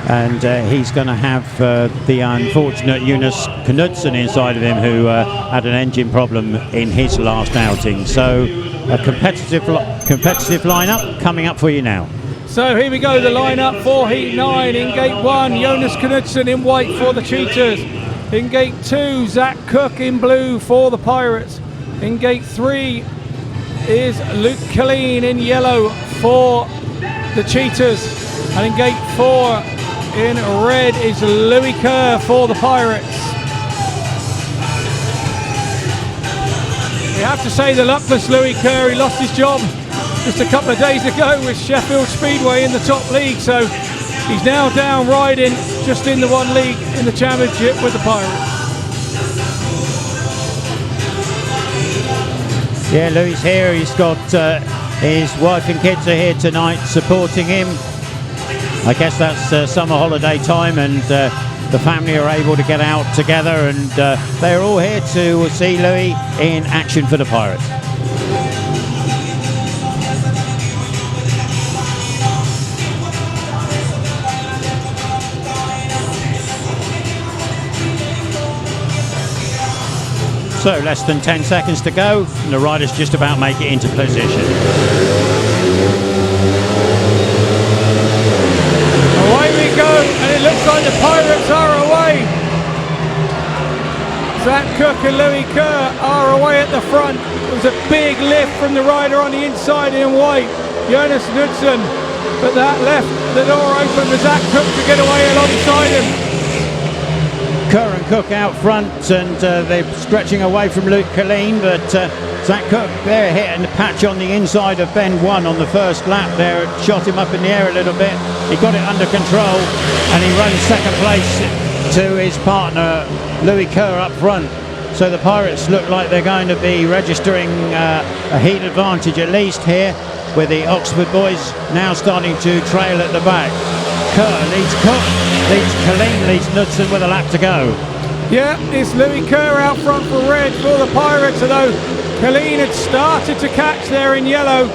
And he's going to have the unfortunate Jonas KNUDSEN inside of him, who had an engine problem in his last outing. So a competitive lineup coming up for you now. So here we go, the lineup for heat 9. In gate 1, Jonas KNUDSEN in white for the Cheetahs. In gate 2, Zach Cook in blue for the Pirates. In gate 3 is Luke Killeen in yellow for the Cheetahs. And in gate 4 In red is Louis Kerr for the Pirates. We have to say the luckless Louis Kerr, he lost his job just a couple of days ago with Sheffield Speedway in the top league, so he's now down riding just in the one league in the championship with the Pirates. Yeah, Louis here. He's got his wife and kids are here tonight supporting him. I guess that's summer holiday time, and the family are able to get out together, and they're all here to see Louis in action for the Pirates. So less than 10 seconds to go, and the riders just about make it into position. Away we go, and it looks like the Pirates are away. Zach Cook and Louis Kerr are away at the front. It was a big lift from the rider on the inside in white, Jonas KNUDSEN, but that left the door open for Zach Cook to get away alongside him. Kerr and Cook out front, and they're stretching away from Killeen, but Zach Cook there hitting the patch on the inside of bend 1 on the first lap there. It shot him up in the air a little bit. He got it under control, and he runs second place to his partner Louis Kerr up front. So the Pirates look like they're going to be registering a heat advantage at least here, with the Oxford boys now starting to trail at the back. Kerr leads Cook, leads Killeen, leads KNUDSEN with a lap to go. Yeah, it's Louis Kerr out front for red for the Pirates, although Killeen had started to catch there in yellow,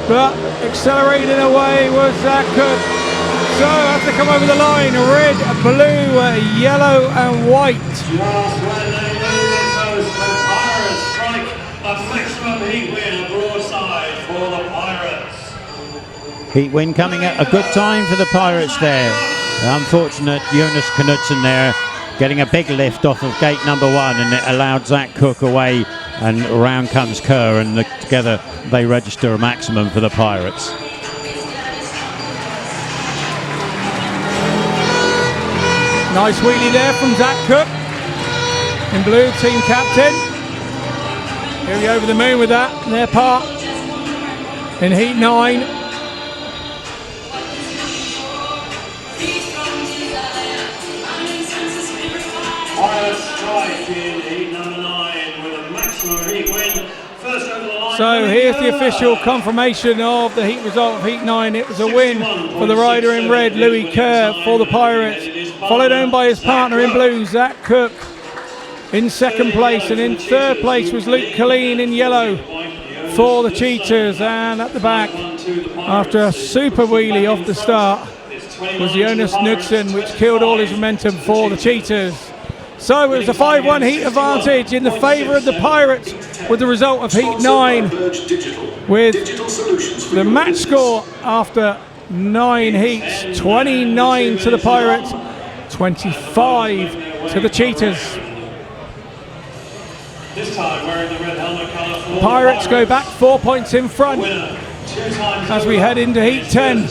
but accelerating away was Zach Cook. So have to come over the line, red, blue, yellow and white. Just when they move the Pirates strike a maximum heat win broadside for the Pirates. Heat win coming at a good time for the Pirates there. Unfortunate Jonas KNUDSEN there getting a big lift off of gate number 1, and it allowed Zach Cook away, and around comes Kerr, and together they register a maximum for the Pirates. Nice wheelie there from Zach Cook in blue, team captain. He'll be over the moon with that, their part in heat 9. Pirates strike in heat number 9 with a maximum heat win. First over the line. So here's the official confirmation of the heat result of heat 9. It was a win for the rider in red, Louis Kerr, for the Pirates, followed on by his partner in blue, Zach Cook, in second place, and in third place was Luke Killeen in yellow for the Cheetahs, and at the back, after a super wheelie off the start, was Jonas KNUDSEN, which killed all his momentum for the Cheetahs. So it was a 5-1 heat advantage in the favour of the Pirates with the result of heat 9, with the match score after 9 heats, 29 to the Pirates, 25 to the Cheetahs. This time wearing the red helmet colour for the Pirates go back 4 points in front as we head into heat 10.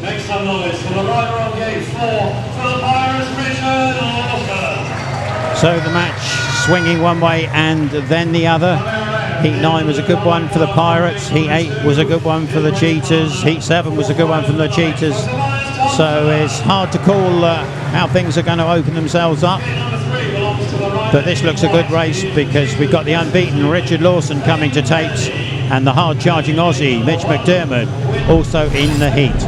Next time noise for the rider on gate 4 for the Pirates, Richard Lawson. So the match swinging one way and then the other. Heat 9 was a good one for the Pirates. Heat 8 was a good one for the Cheetahs. Heat 7 was a good one for the Cheetahs. So it's hard to call how things are going to open themselves up. But this looks a good race because we've got the unbeaten Richard Lawson coming to tapes, and the hard-charging Aussie Mitch McDIARMID also in the heat.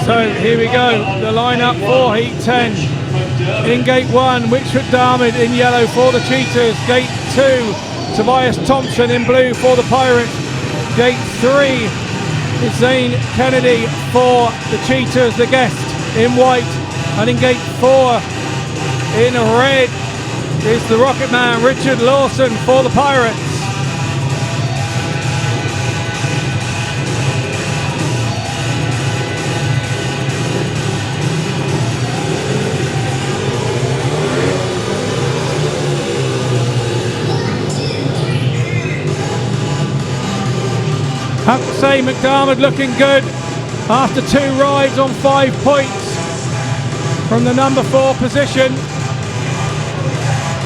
So here we go, the lineup for heat 10. In gate 1, Mitch McDIARMID in yellow for the Cheetahs. Gate 2, Tobias THOMSEN in blue for the Pirates. Gate 3 is Zaine KENNEDY for the Cheetahs, the guest, in white. And in gate 4, in red, is the Rocket Man Richard Lawson for the Pirates. I have to say McDiarmid looking good after 2 rides on 5 points from the number 4 position.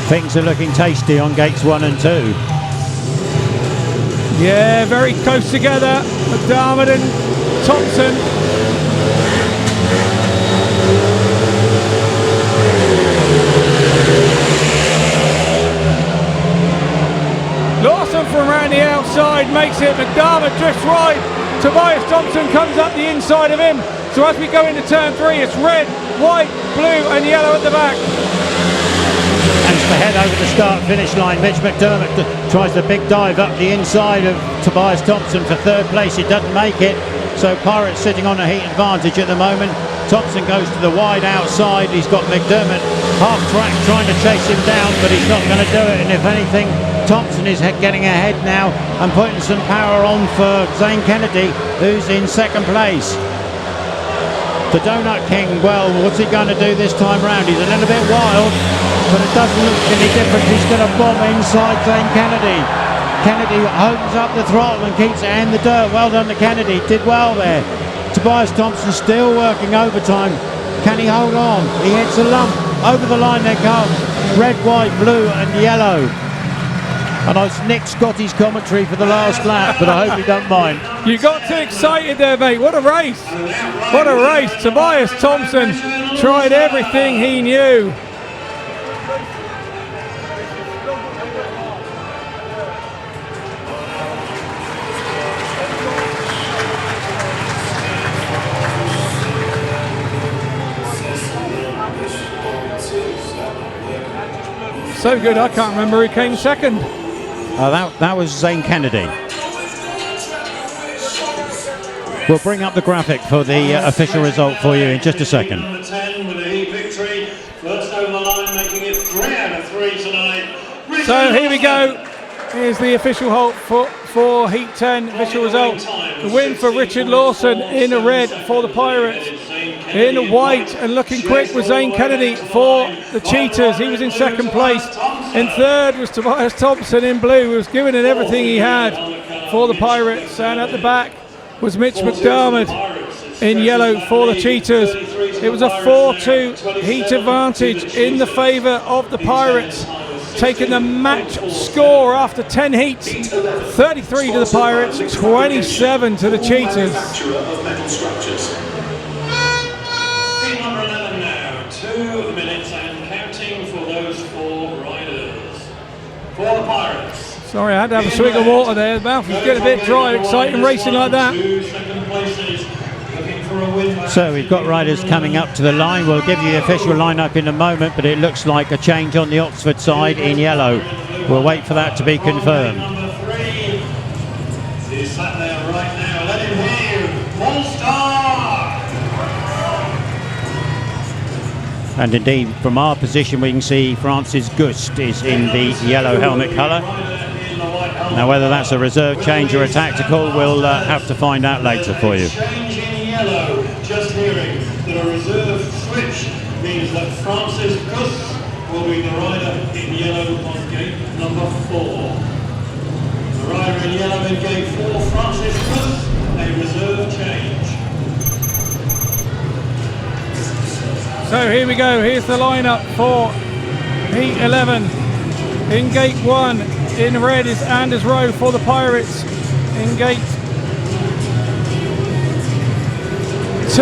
Things are looking tasty on gates 1 and 2. Yeah, very close together, McDiarmid and Thompson. Lawson from around the outside makes it. McDiarmid drifts right. Tobias THOMSEN comes up the inside of him. So as we go into turn 3, it's red, white, blue and yellow at the back. And to head over the start-finish line, Mitch McDiarmid tries the big dive up the inside of Tobias THOMSEN for 3rd place. It doesn't make it. So Pirates sitting on a heat advantage at the moment. Thompson goes to the wide outside. He's got McDiarmid half track trying to chase him down, but he's not going to do it. And if anything, Thompson is getting ahead now and putting some power on for Zaine KENNEDY, who's in 2nd place. The Donut King, well, what's he going to do this time round? He's a little bit wild, but it doesn't look any different. He's going to bomb inside Zaine KENNEDY. KENNEDY opens up the throttle and keeps it in the dirt. Well done to KENNEDY, did well there. Tobias THOMSEN still working overtime. Can he hold on? He hits a lump. Over the line they come. Red, white, blue and yellow. And I nicked Scotty's commentary for the last lap, but I hope he don't mind. You got too excited there, mate. What a race. What a race. Tobias THOMSEN tried everything he knew. So good, I can't remember who came 2nd. That was Zaine KENNEDY. We'll bring up the graphic for the official result for you in just a second. Number 10 with a heat victory. First over the line, making it 3 out of 3 tonight. So here we go. Here's the official halt for Heat 10 official result. The win for Richard Lawson in the red for the Pirates. In the white and looking quick was Zaine KENNEDY for the Cheetahs. He was in 2nd place. In 3rd was Tobias THOMSEN in blue, who was giving it everything he had for the Pirates. And at the back was Mitch McDiarmid in yellow for the Cheetahs. It was a 4-2 heat advantage in the favour of the Pirates, taking the match score after 10 heats. 33 to the Pirates, 27 to the Cheetahs. Number 11 now, 2 minutes and counting for those 4 riders. For the Pirates. Sorry, I had to have a swig of water there. The mouth was getting a bit dry, exciting racing like that. So we've got riders coming up to the line. We'll give you the official lineup in a moment, but it looks like a change on the Oxford side in yellow. We'll wait for that to be confirmed. Number 3 is sat there right now. Let him hear you. All-Star! And indeed, from our position, we can see Francis Gusts is in the yellow helmet colour. Now, whether that's a reserve change or a tactical, we'll have to find out later for you. Change in yellow. Just hearing that a reserve switch means that Francis Gusts will be the rider in yellow on gate number 4. The rider in yellow in gate 4, Francis Gusts, a reserve change. So here we go, here's the lineup for Heat 11. In gate 1, in red is Anders Rowe for the Pirates. In gate 2,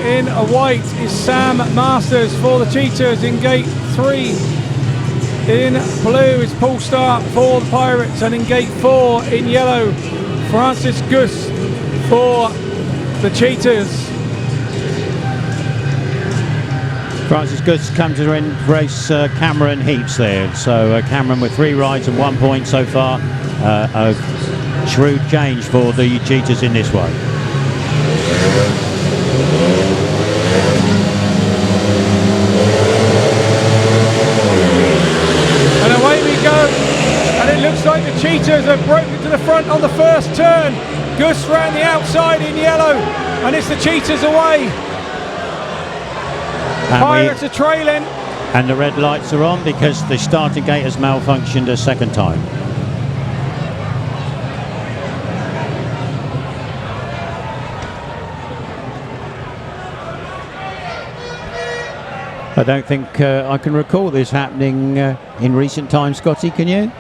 in a white is Sam Masters for the Cheetahs. In gate 3, in blue is Poole Starke for the Pirates. And in gate 4, in yellow, Francis Gusts for the Cheetahs. Francis Gusts comes to embrace Cameron Heeps there. So Cameron with 3 rides and 1 point so far. A shrewd change for the Cheetahs in this one. And away we go. And it looks like the Cheetahs have broken to the front on the first turn. Gusts round the outside in yellow. And it's the Cheetahs away. Pirates are trailing. And the red lights are on because the starting gate has malfunctioned a second time. I don't think I can recall this happening in recent times, Scotty, can you?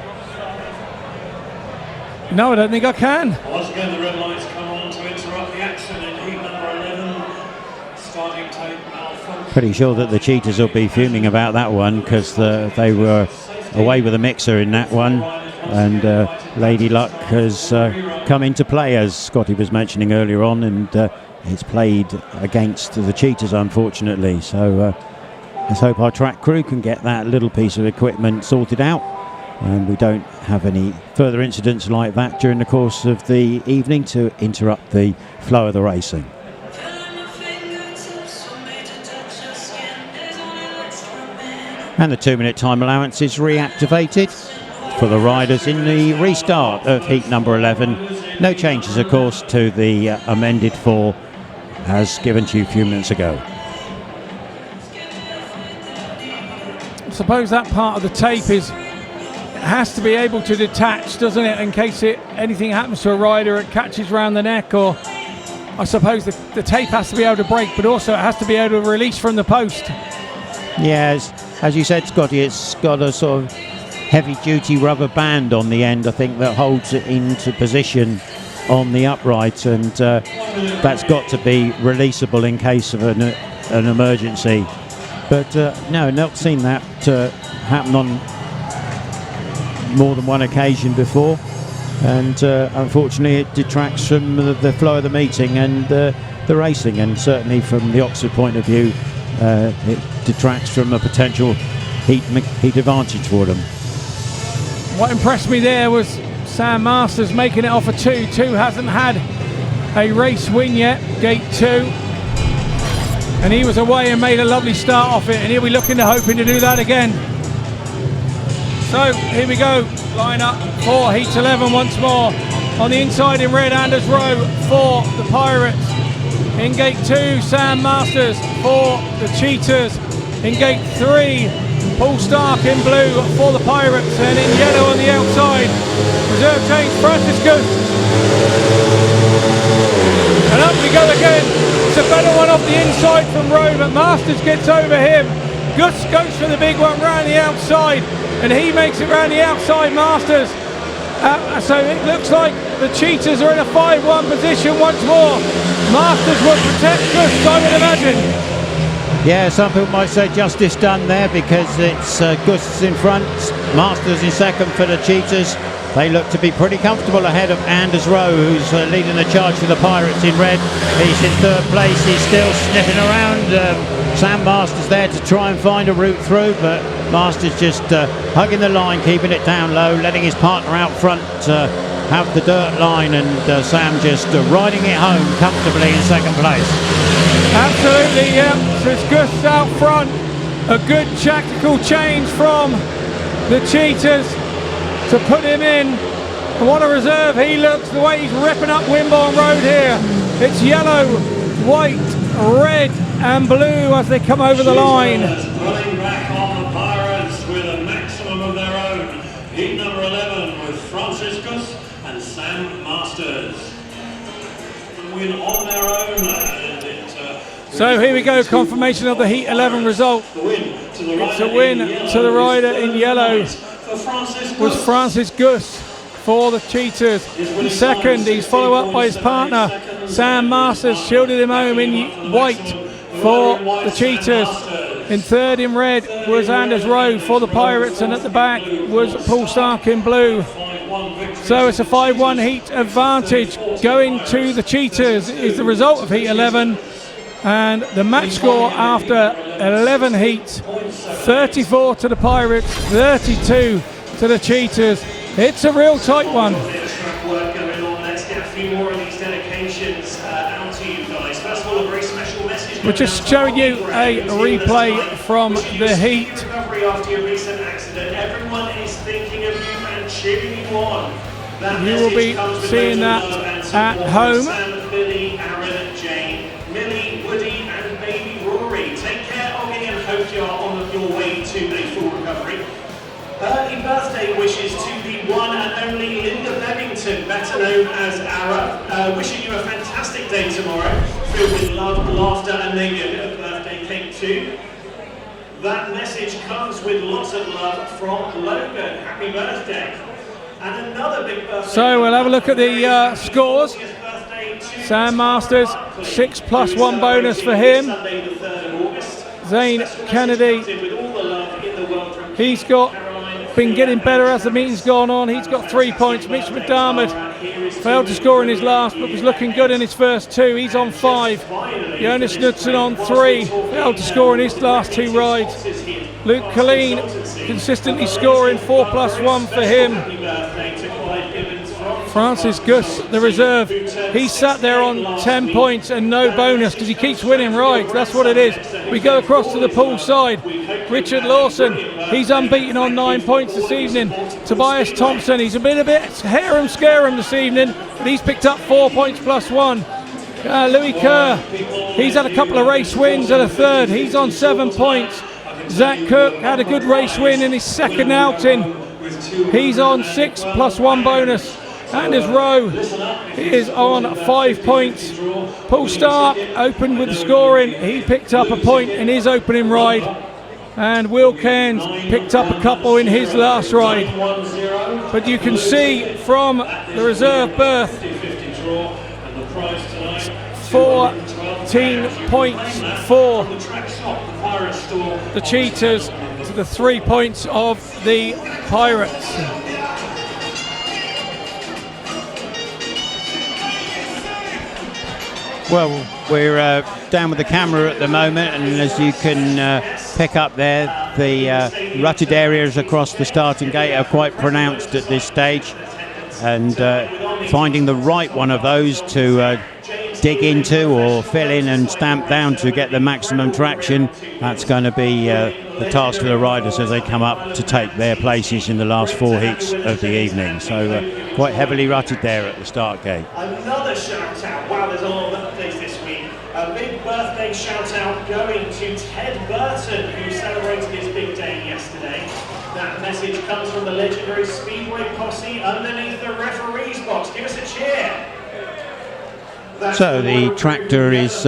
No, I don't think I can. Once again, the red lights come on to interrupt the action in heat number 11. Starting tape malfunction. Pretty sure that the Cheetahs will be fuming about that one, because they were away with a mixer in that one, and Lady Luck has come into play, as Scotty was mentioning earlier on, and it's played against the Cheetahs, unfortunately. So let's hope our track crew can get that little piece of equipment sorted out, and we don't have any further incidents like that during the course of the evening to interrupt the flow of the racing. And the 2-minute time allowance is reactivated for the riders in the restart of heat number 11. No changes, of course, to the amended 4 as given to you a few minutes ago. I suppose that part of the tape has to be able to detach, doesn't it, in case anything happens to a rider, it catches round the neck, or I suppose the tape has to be able to break, but also it has to be able to release from the post. Yes, as you said, Scotty, it's got a sort of heavy-duty rubber band on the end, I think, that holds it into position on the upright, and that's got to be releasable in case of an emergency. But no, not seen that happen on more than one occasion before, and unfortunately it detracts from the flow of the meeting and the racing, and certainly from the Oxford point of view it detracts from a potential heat advantage for them. What impressed me there was Sam Masters making it off a 2. 2 hasn't had a race win yet, gate 2, and he was away and made a lovely start off it, and he'll be looking to hoping to do that again. So here we go, line up for heat 11 once more. On the inside in red, Anders Rowe for the Pirates. In gate 2, Sam Masters for the Cheetahs. In gate 3, Starke in blue for the Pirates, and in yellow on the outside, reserve change Francis Gusts. And up we go again. It's a better one off the inside from Rowe, but Masters gets over him. Gusts goes for the big one round the outside, and he makes it round the outside, Masters. So it looks like the Cheetahs are in a 5-1 position once more. Masters will protect Gusts, I would imagine. Yeah, some people might say justice done there, because it's Gusts in front, Masters in second for the Cheetahs. They look to be pretty comfortable ahead of Anders Rowe, who's leading the charge for the Pirates in red. He's in third place, he's still sniffing around. Sam Masters there to try and find a route through, but Masters just hugging the line, keeping it down low, letting his partner out front have the dirt line, and Sam just riding it home comfortably in second place. Absolutely, yeah. So it's Gusts out front. A good tactical change from the Cheetahs to put him in. And what a reserve he looks, the way he's ripping up Wimborne Road here. It's yellow, white, red and blue as they come over the line. Running back on the Pirates with a maximum of their own. Heat number 11 with Francis Gusts and Sam Masters. Win on their own. So here we go, confirmation of the heat 11 result. It's a win to the rider in yellow. Was Francis Gusts for the Cheetahs. In second, he's followed up by his partner Sam Masters, shielded him home in white for the Cheetahs. In third in red was Anders Rowe for the Pirates, and at the back was Poole Starke in blue. So it's a 5-1 heat advantage going to the Cheetahs is the result of heat 11. And the match score after 11 heats, 34 to the Pirates, 32 to the Cheetahs. It's a real tight one. Let's get a few more of these dedications out to you guys. First of all, a very special message. We're just showing you a replay from the heat. Recovery after your recent accident. Everyone is thinking of you and cheering you on. You will be seeing that at home. Sam, Billy, Aaron, Jane, Millie, Woody and baby Rory. Take care of me and hope you are on your way to a full recovery. Early birthday wishes to the one and only Linda Bebbington, better known as Ara. Wishing you a fantastic day tomorrow, filled with love, laughter and maybe a bit of birthday cake too. That message comes with lots of love from Logan. Happy birthday. And another big birthday. So we'll have a look at the scores. Sam Masters, 6+1 bonus for him. Zaine Kennedy, he's been getting better as the meeting's gone on. He's got 3 points. Mitch McDIARMID failed to score in his last, but was looking good in his first 2. He's on 5. Jonas KNUDSEN on 3, failed to score in his last 2 rides. Killeen consistently scoring, 4+1 for him. Francis Gusts, the reserve, he sat there on 10 points and no bonus because he keeps winning rides. That's what it is. We go across to the Poole side. Richard Lawson, he's unbeaten on 9 points this evening. Tobias THOMSEN, he's been a bit harum scarum this evening, but he's picked up 4 points +1. Louis Kerr, he's had a couple of race wins at a third. He's on 7 points. Zach Cook had a good race win in his second outing. He's on 6+1 bonus. Anders Rowe is on 5 points. Paul Starke opened with the scoring. He picked up a point in his opening ride. And Will Cairns picked up a couple in his last ride. But you can see from the reserve berth, 14 points for the Cheetahs to the 3 points of the Pirates. Well, we're down with the camera at the moment, and as you can pick up there, the rutted areas across the starting gate are quite pronounced at this stage, and finding the right one of those to dig into or fill in and stamp down to get the maximum traction, that's going to be the task for the riders as they come up to take their places in the last 4 heats of the evening. So quite heavily rutted there at the start gate. Another shout out. Wow, there's a lot of birthdays this week. A big birthday shout out going to Ted Burton, who celebrated his big day yesterday. That message comes from the legendary Speedway posse underneath the referee's box. Give us a cheer. So the tractor is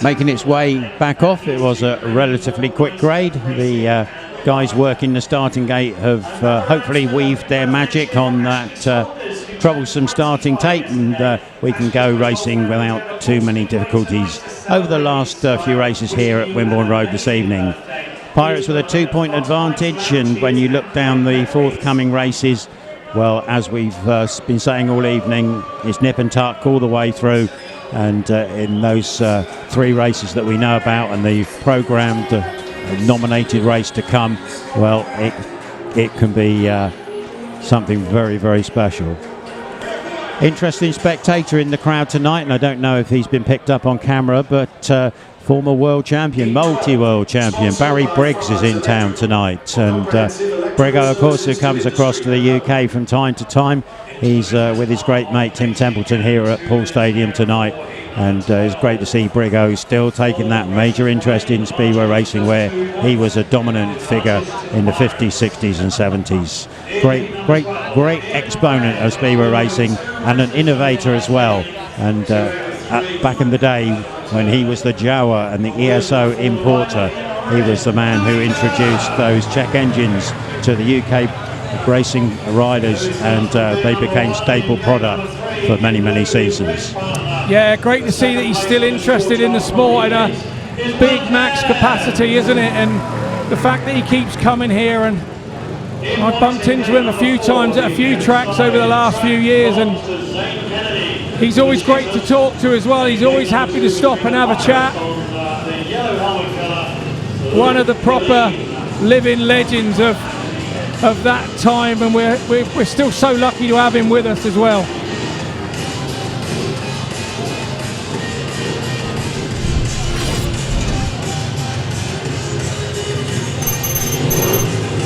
making its way back off. It was a relatively quick grade. The guys working the starting gate have hopefully weaved their magic on that troublesome starting tape, and we can go racing without too many difficulties over the last few races here at Wimborne Road this evening. Pirates with a 2-point advantage, and when you look down the forthcoming races, well, as we've been saying all evening, it's nip and tuck all the way through, and in those 3 races that we know about and the programmed nominated race to come, well, it can be something very, very special. Interesting spectator in the crowd tonight, and I don't know if he's been picked up on camera, but former world champion, multi-world champion Barry Briggs is in town tonight, and Briggo, of course, who comes across to the UK from time to time. He's with his great mate Tim Templeton here at Poole Stadium tonight, and it's great to see Briggo still taking that major interest in speedway racing, where he was a dominant figure in the 50s, 60s and 70s. Great exponent of speedway racing, and an innovator as well. And back in the day when he was the Jawa and the ESO importer, he was the man who introduced those check engines to the UK racing riders, and they became staple product for many, many seasons. Yeah, great to see that he's still interested in the sport at a big max capacity, isn't it? And the fact that he keeps coming here, and I've bumped into him a few times at a few tracks over the last few years, and he's always great to talk to as well. He's always happy to stop and have a chat. One of the proper living legends of that time, and we're still so lucky to have him with us as well.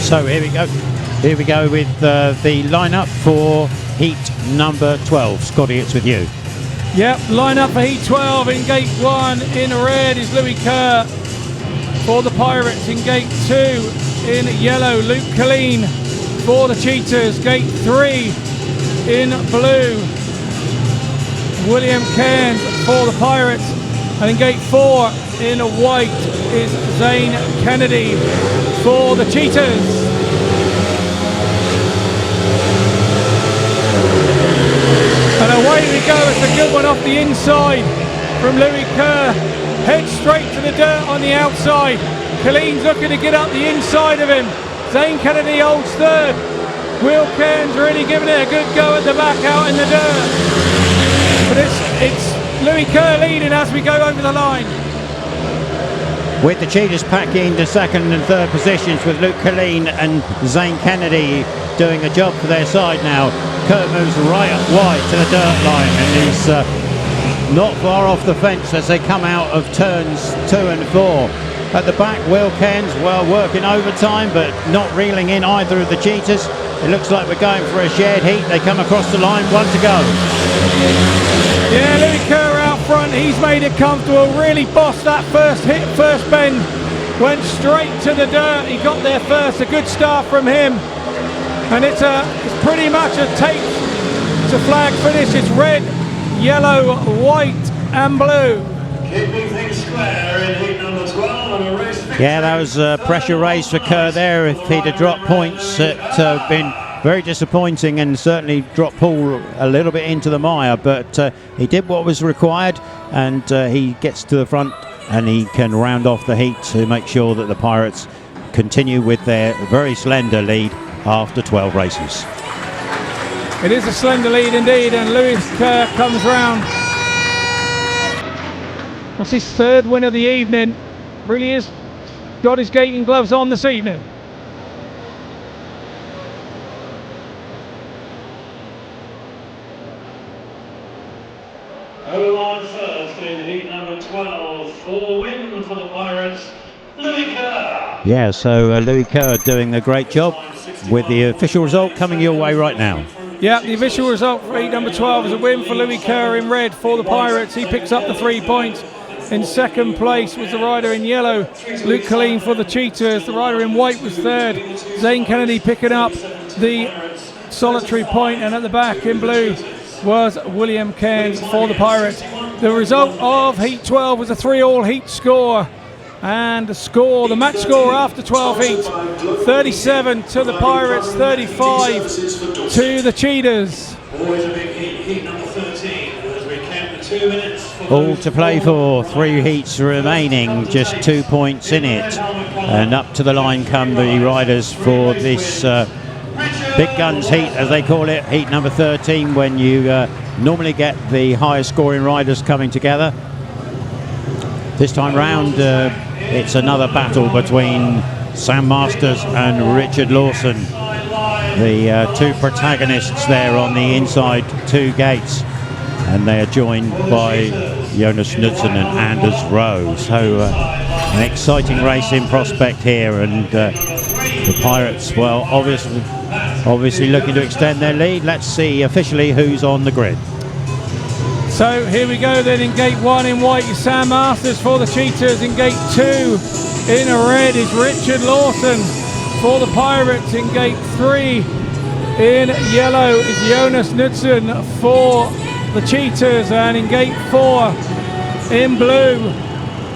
So here we go with the lineup for heat number 12. Scotty, it's with you. Yep, lineup for heat 12. In gate 1 in red is Louis Kerr for the Pirates. In gate 2 in yellow, Luke Killeen for the Cheetahs. Gate 3 in blue, William Cairns for the Pirates. And in gate 4 in white is Zaine Kennedy for the Cheetahs. And away we go. It's a good one off the inside from Louis Kerr. Head straight to the dirt on the outside. Killeen's looking to get up the inside of him. Zaine Kennedy holds third. Will Cairns really giving it a good go at the back out in the dirt. But it's Louis Kerr leading as we go over the line. With the Cheetahs packing the second and third positions with Luke Killeen and Zaine Kennedy doing a job for their side now. Kerr moves right up wide to the dirt line and is not far off the fence as they come out of turns 2 and 4. At the back, Will Cairns, well, working overtime, but not reeling in either of the Cheetahs. It looks like we're going for a shared heat. They come across the line, 1 to go. Yeah, Louis Kerr out front. He's made it comfortable. Really bossed that first hit, first bend. Went straight to the dirt. He got there first. A good start from him. And it's pretty much a tape to flag finish. It's red, yellow, white and blue. Keeping things square in heat number 12 and a race. Yeah, that was a pressure raise for Kerr there. If he'd have dropped points, it have been very disappointing and certainly dropped Poole a little bit into the mire. But he did what was required, and he gets to the front and he can round off the heat to make sure that the Pirates continue with their very slender lead after 12 races. It is a slender lead indeed, and Louis Kerr comes round. That's his third win of the evening. Really is got his gating gloves on this evening. On first in heat number 12 for win for the Pirates, Louis Kerr. Yeah, so Louis Kerr doing a great job with the official result coming your way right now. Yeah, the official result for heat number 12 is a win for Louis Kerr in red for the Pirates. He picks up the 3 points. In second place was the rider in yellow, Luke Killeen for the Cheetahs. The rider in white was third, Zaine Kennedy picking up the solitary point, and at the back in blue was William Cairns for the Pirates. The result of heat 12 was a 3-all heat score, and the match score after 12 heats, 37 to the Pirates, 35 to the Cheetahs. Always a big heat number 13 as we count the 2 minutes. All to play for, 3 heats remaining, just 2 points in it. And up to the line come the riders for this Big Guns heat, as they call it, heat number 13, when you normally get the highest scoring riders coming together. This time round, it's another battle between Sam Masters and Richard Lawson, the 2 protagonists there on the inside 2 gates, and they are joined by Jonas KNUDSEN and Anders Rowe. So an exciting race in prospect here, and the Pirates, well, obviously looking to extend their lead. Let's see officially who's on the grid. So here we go then. In gate 1 in white is Sam Masters for the Cheetahs. In gate 2 in red is Richard Lawson for the Pirates. In gate 3 in yellow is Jonas KNUDSEN for the Cheetahs, and in gate 4 in blue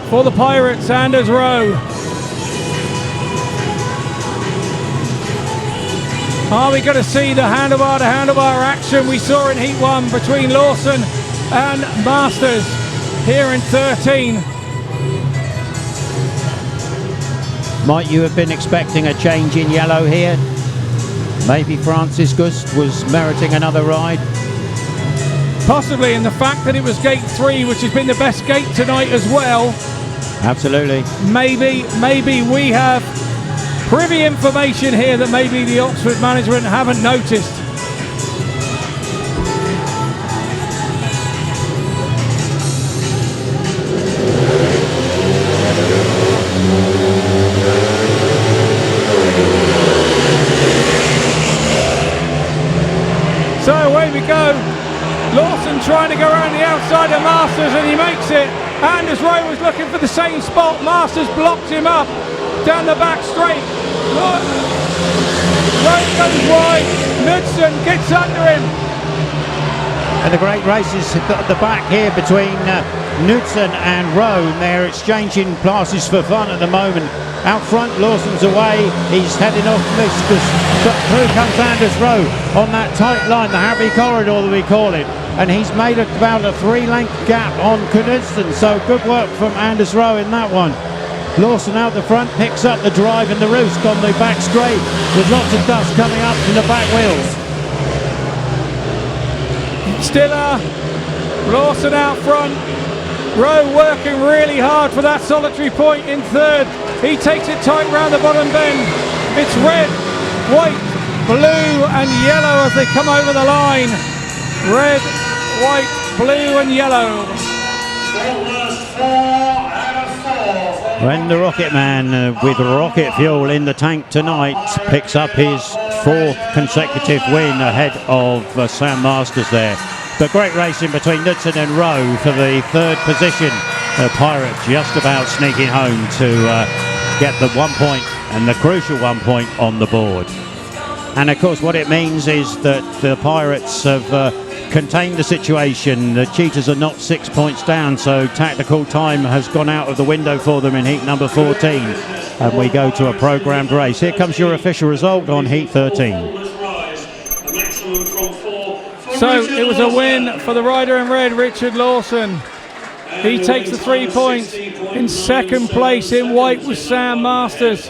for the Pirates, Anders Rowe. Are we going to see the handlebar to handlebar action we saw in heat 1 between Lawson and Masters here in 13? Might you have been expecting a change in yellow here? Maybe Francis Gusts was meriting another ride? Possibly, and the fact that it was gate 3, which has been the best gate tonight as well. Absolutely. Maybe we have privy information here that maybe the Oxford management haven't noticed. So away we go. Lawson trying to go around the outside of Masters, and he makes it. Anders Rowe was looking for the same spot. Masters blocks him up down the back straight. Rowe goes wide. KNUDSEN gets under him. And the great races at the back here between Knudsen and Rowe. They're exchanging passes for fun at the moment. Out front, Lawson's away. He's heading off Mistress, but through comes Anders Rowe on that tight line, the happy corridor that we call it. And he's made about a 3-length gap on Knudsen. So good work from Anders Rowe in that one. Lawson out the front, picks up the drive and the roost on the back straight with lots of dust coming up from the back wheels. Stiller, Lawson out front. Rowe working really hard for that solitary point in third. He takes it tight round the bottom bend. It's red, white, blue and yellow as they come over the line. Red, white, blue and yellow. When the Rocket Man with rocket fuel in the tank tonight picks up his 4th consecutive win ahead of Sam Masters there. But great racing between Knudsen and Rowe for the 3rd position. The Pirate just about sneaking home to get the 1 point and the crucial 1 point on the board. And of course what it means is that the Pirates have contained the situation. The Cheetahs are not 6 points down, so tactical time has gone out of the window for them in heat number 14. And we go to a programmed race. Here comes your official result on heat 13. So it was a win for the rider in red, Richard Lawson. He takes the 3 points. In second place in white was Sam Masters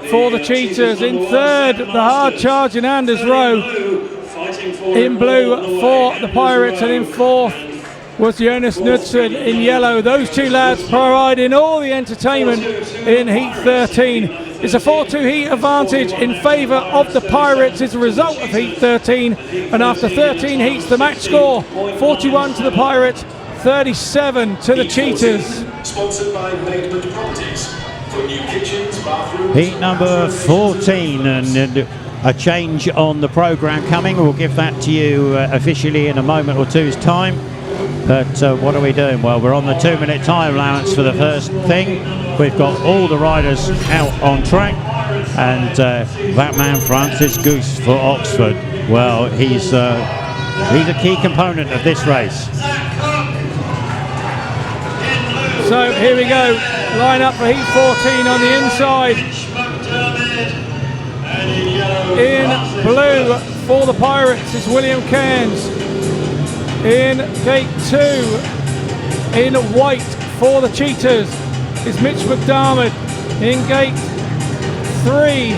for the Cheetahs. In third, the hard charging Anders Rowe. In blue for the Pirates, and in fourth was Jonas KNUDSEN in yellow. Those two lads providing all the entertainment in heat 13. It's a 4-2 heat advantage in favour of the Pirates as a result of heat 13, and after 13 heats the match score 41 to the Pirates, 37 to the Cheetahs. Sponsored by Haywood Properties for new kitchens, bathrooms. Heat number 14, and a change on the programme coming. We'll give that to you officially in a moment or two's time. But what are we doing? Well, we're on the 2-minute time allowance for the first thing. We've got all the riders out on track, and that man Francis Goose for Oxford, well, he's a key component of this race. So here we go, line up for heat 14 on the inside. In blue for the Pirates is William Cairns. In gate 2, in white for the Cheetahs is Mitch McDIARMID. In gate 3,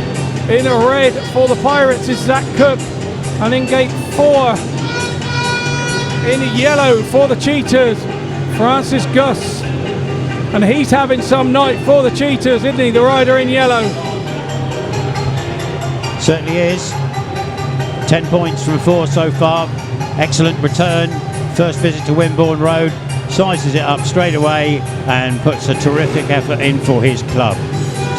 in red for the Pirates is Zach Cook. And in gate 4, in yellow for the Cheetahs, Francis Gusts. And he's having some night for the Cheetahs, isn't he, the rider in yellow? Certainly is. 10 points from 4 so far. Excellent return. First visit to Wimborne Road. Sizes it up straight away and puts a terrific effort in for his club.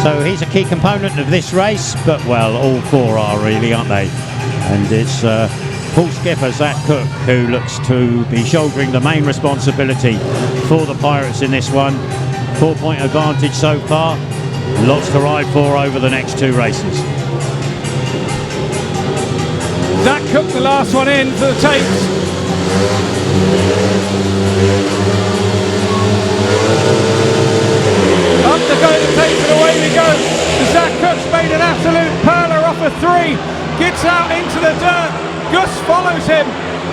So he's a key component of this race, but well, all 4 are really, aren't they? And it's Poole skipper Zach Cook who looks to be shouldering the main responsibility for the Pirates in this one. 4-point advantage so far. Lots to ride for over the next 2 races. Zach Cook, the last one in for the tapes. Up to go the tapes and away we go. Zach Cook's made an absolute perler off a 3. Gets out into the dirt. Gus follows him.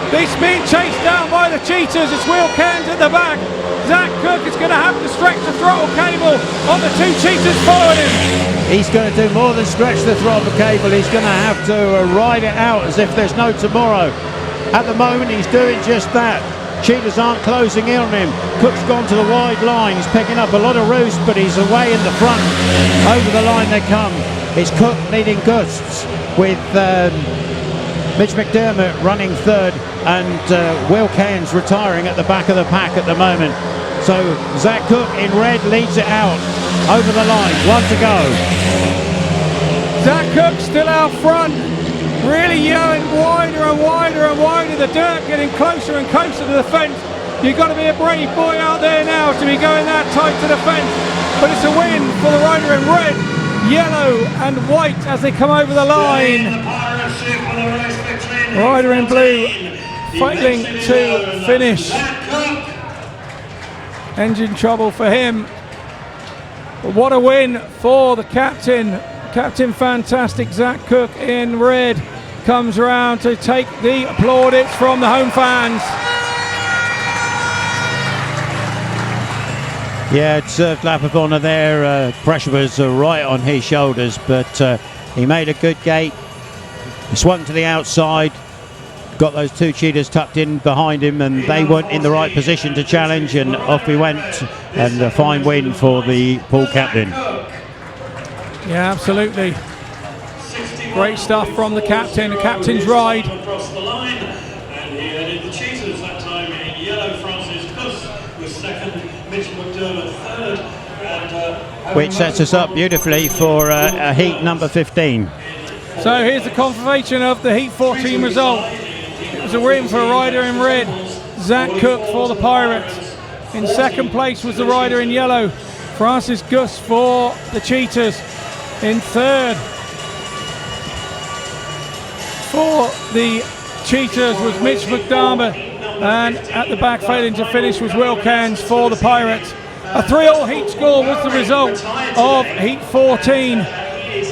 He's being chased down by the Cheetahs. It's Will Cairns at the back. Zach Cook is going to have to stretch the throttle cable on the 2 Cheetahs following him. He's going to do more than stretch the throttle cable. He's going to have to ride it out as if there's no tomorrow. At the moment, he's doing just that. Cheetahs aren't closing in on him. Cook's gone to the wide line. He's picking up a lot of roost, but he's away in the front. Over the line they come. It's Cook leading Gusts with Mitch McDiarmid running third, and Will Cairns retiring at the back of the pack at the moment. So Zach Cook in red leads it out over the line. 1 to go. Zach Cook still out front, really yelling wider and wider and wider. The dirt getting closer and closer to the fence. You've got to be a brave boy out there now to be going that tight to the fence. But it's a win for the rider in red, yellow and white as they come over the line. Rider in blue failing to finish. engine trouble for him. But what a win for the captain. Captain Fantastic, Zach Cook in red, comes around to take the plaudits from the home fans. Yeah, deserved lap of honour there. Pressure was right on his shoulders, but he made a good gate. He swung to the outside, got those two cheetahs tucked in behind him, and they weren't in the right position to challenge, and off he went, and a fine win for the Poole captain. Yeah, absolutely. Great stuff from the captain. The captain's ride. Across the line, and he headed the cheetahs that time in yellow. Francis Gusts was second, Mitch McDiarmid third, and Which sets us up beautifully for a heat number 15. So here's the confirmation of the Heat 14 result. It was a win for a rider in red, Zach Cook for the Pirates. In second place was the rider in yellow, Francis Gusts for the Cheetahs. In third for the Cheetahs was Mitch McDiarmid, and at the back failing to finish was Will Cairns for the Pirates. A 3-all heat score was the result of Heat 14,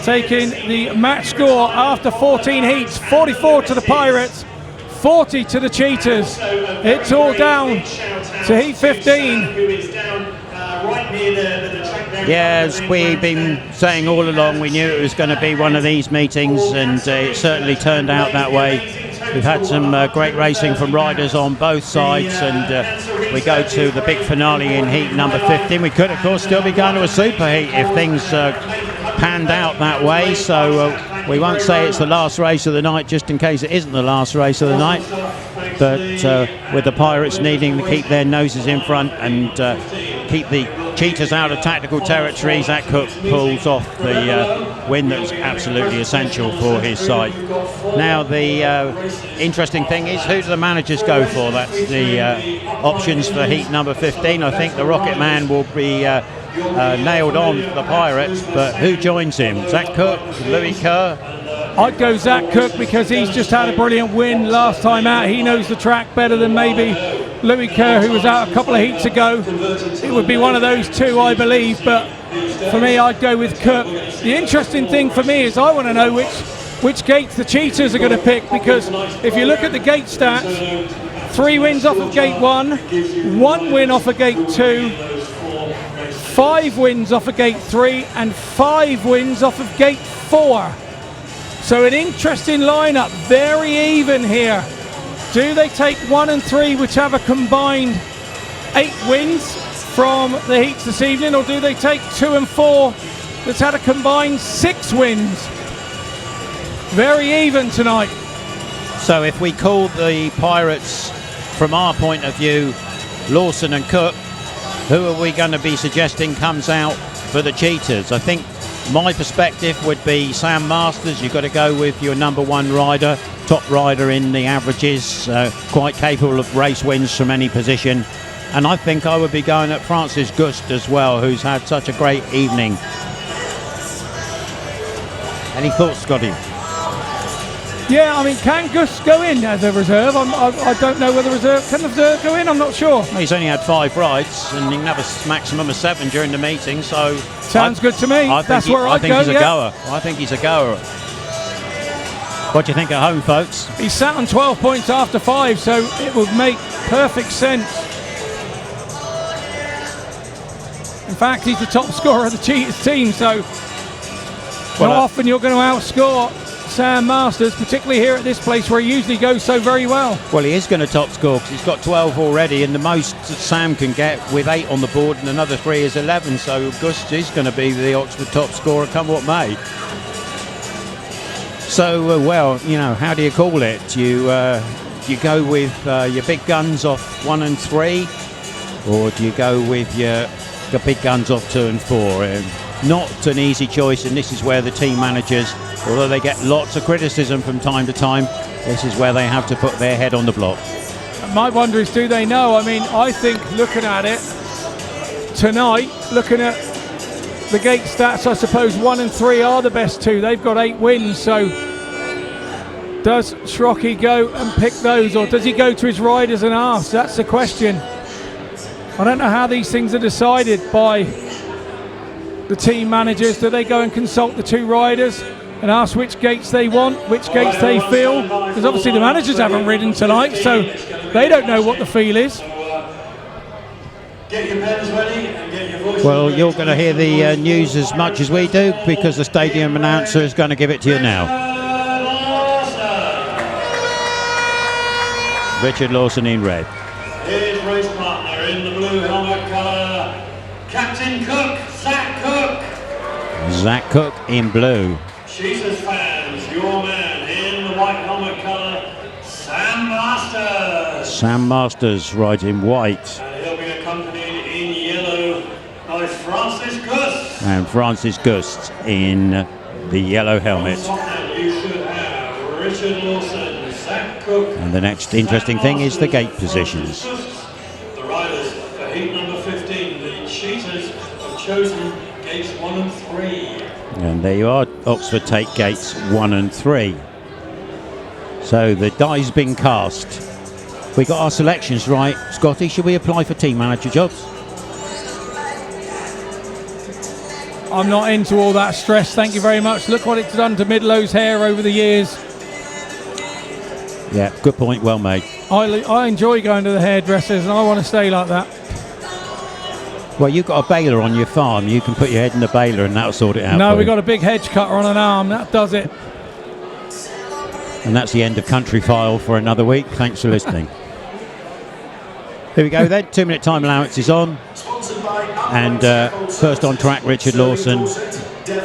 taking the match score after 14 heats, 44 to the Pirates, 40 to the Cheetahs. It's all down to Heat 15. Yeah, as we've been saying all along, we knew it was going to be one of these meetings, and it certainly turned out that way. We've had some great racing from riders on both sides, and we go to the big finale in heat number 15. We could, of course, still be going to a super heat if things panned out that way, so we won't say it's the last race of the night just in case it isn't the last race of the night. But with the Pirates needing to keep their noses in front and keep the Cheetahs out of tactical territory, Zach Cook pulls off the win that was absolutely essential for his side. Now the interesting thing is, who do the managers go for? That's the options for heat number 15. I think the Rocket Man will be nailed on for the Pirates, but who joins him? Zach Cook, Louis Kerr? I'd go Zach Cook because he's just had a brilliant win last time out. He knows the track better than maybe Louis Kerr, who was out a couple of heats ago. It would be one of those two, I believe, but for me, I'd go with Cook. The interesting thing for me is I want to know which gates the Cheetahs are going to pick, because if you look at the gate stats, 3 wins off of gate 1, 1 win off of gate 2, 5 wins off of gate 3, and 5 wins off of gate 4. So an interesting lineup, very even here. Do they take 1 and 3, which have a combined 8 wins from the heats this evening, or do they take 2 and 4 that's had a combined 6 wins? Very even tonight. So if we call the Pirates, from our point of view, Lawson and Cook, who are we going to be suggesting comes out for the Cheetahs? I think my perspective would be Sam Masters. You've got to go with your number 1 rider, top rider in the averages, quite capable of race wins from any position. And I think I would be going at Francis Gusts as well, who's had such a great evening. Any thoughts, Scotty? Yeah, I mean, can Gus go in as a reserve? I don't know whether can the reserve go in. I'm not sure. Well, he's only had 5 rides, and he can have a maximum of 7 during the meeting. So sounds good to me. That's where I'd go. I think he's a goer. I think he's a goer. What do you think at home, folks? He's sat on 12 points after 5, so it would make perfect sense. In fact, he's the top scorer of the Cheetahs team, so not often you're going to outscore Sam Masters, particularly here at this place where he usually goes so very well. Well, he is going to top score because he's got 12 already, and the most Sam can get with 8 on the board and another 3 is 11, so Gusts is going to be the Oxford top scorer come what may. So, well, you know, how do you call it? You go with your big guns off 1 and 3, or do you go with your big guns off 2 and 4? Not an easy choice, and this is where the team managers, although they get lots of criticism from time to time, this is where they have to put their head on the block. My wonder is, do they know? I mean, I think looking at it tonight, looking at the gate stats, I suppose 1 and 3 are the best 2. They've got 8 wins, so does Schroeck go and pick those, or does he go to his riders and ask? That's the question. I don't know how these things are decided by the team managers. Do they go and consult the two riders and ask which gates they want, which gates they feel? Because obviously the managers haven't ridden tonight, so they don't know what the feel is. Get your pens ready and get your voices Well, ready. you're going to hear the news as much as we do, because the stadium announcer is going to give it to you now. Richard Lawson in red. His race partner in the blue helmet colour, Captain Cook, Zach Cook. Zach Cook in blue. Cheetahs fans, your man in the white helmet colour, Sam Masters. Sam Masters rides in white. And he'll be accompanied in yellow by Francis Gusts. And Francis Gusts in the yellow helmet. And you should have Richard Lawson, Zach Cook. And the next interesting thing is the gate positions. The riders for heat number 15, the Cheetahs, have chosen gates 1 and 3. And there you are, Oxford take gates 1 and 3. So the die's been cast. We got our selections right. Scotty, should we apply for team manager jobs? I'm not into all that stress, thank you very much. Look what it's done to Midlow's hair over the years. Yeah, good point, well made. I enjoy going to the hairdressers and I want to stay like that. Well, you've got a baler on your farm. You can put your head in the baler and that'll sort it out. No, for we've you. got a big hedge cutter on an arm, that does it. And that's the end of Country File for another week. Thanks for listening. Here we go then. 2-minute time allowance is on. And first on track, Richard Lawson,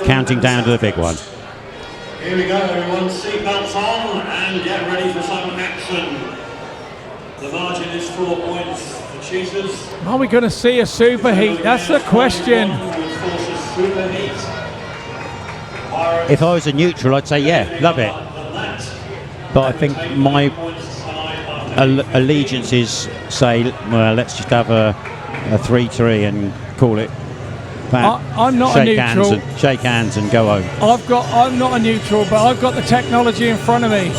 counting down to the big one. Here we go, everyone. Seatbelts on and get ready for some action. The margin is 4 points for Cheetahs. Are we going to see a super heat? That's the question. If I was a neutral, I'd say yeah, love it. But I think my allegiances say, well, let's just have a 3-3 and call it that. I'm not a neutral. Shake hands and go home. I'm not a neutral, but I've got the technology in front of me.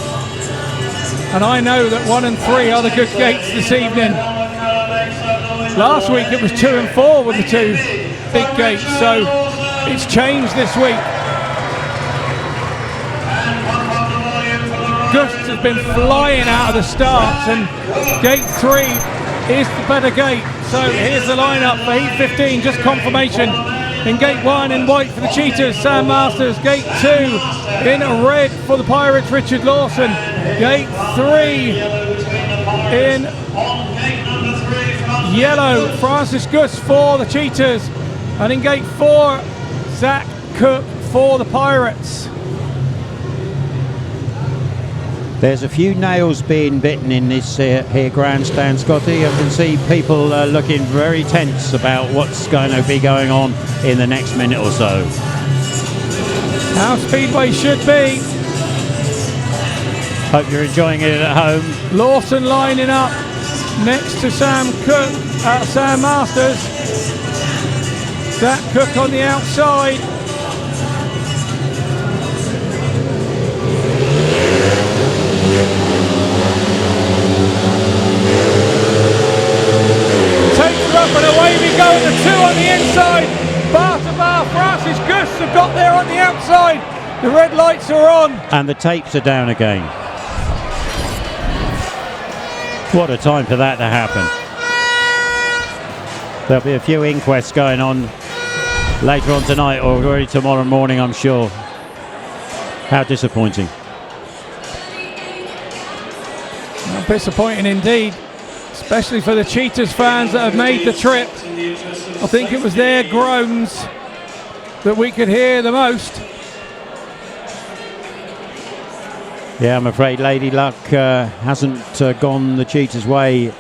And I know that 1 and 3 are the good gates this evening. Last week it was 2 and 4 with the two big gates, so it's changed this week. Gusts has been flying out of the starts, and gate 3 is the better gate. So here's the lineup for heat 15, just confirmation. In gate 1 in white for the Cheetahs, Sam Masters. Gate 2 in red for the Pirates, Richard Lawson. Gate 3 in yellow, Francis Gusts for the Cheetahs. And in gate 4, Zach Cook for the Pirates. There's a few nails being bitten in this here grandstand, Scotty. I can see people looking very tense about what's going to be going on in the next minute or so. How Speedway should be. Hope you're enjoying it at home. Lawson lining up next to Sam Masters. Zach Cook on the outside. Up and away we go at the 2 on the inside. Bar to bar, Francis Gusts have got there on the outside. The red lights are on. And the tapes are down again. What a time for that to happen. There'll be a few inquests going on later on tonight or early tomorrow morning, I'm sure. How disappointing. Disappointing indeed. Especially for the Cheetahs fans that have made the trip. I think it was their groans that we could hear the most. Yeah, I'm afraid Lady Luck hasn't gone the Cheetahs' way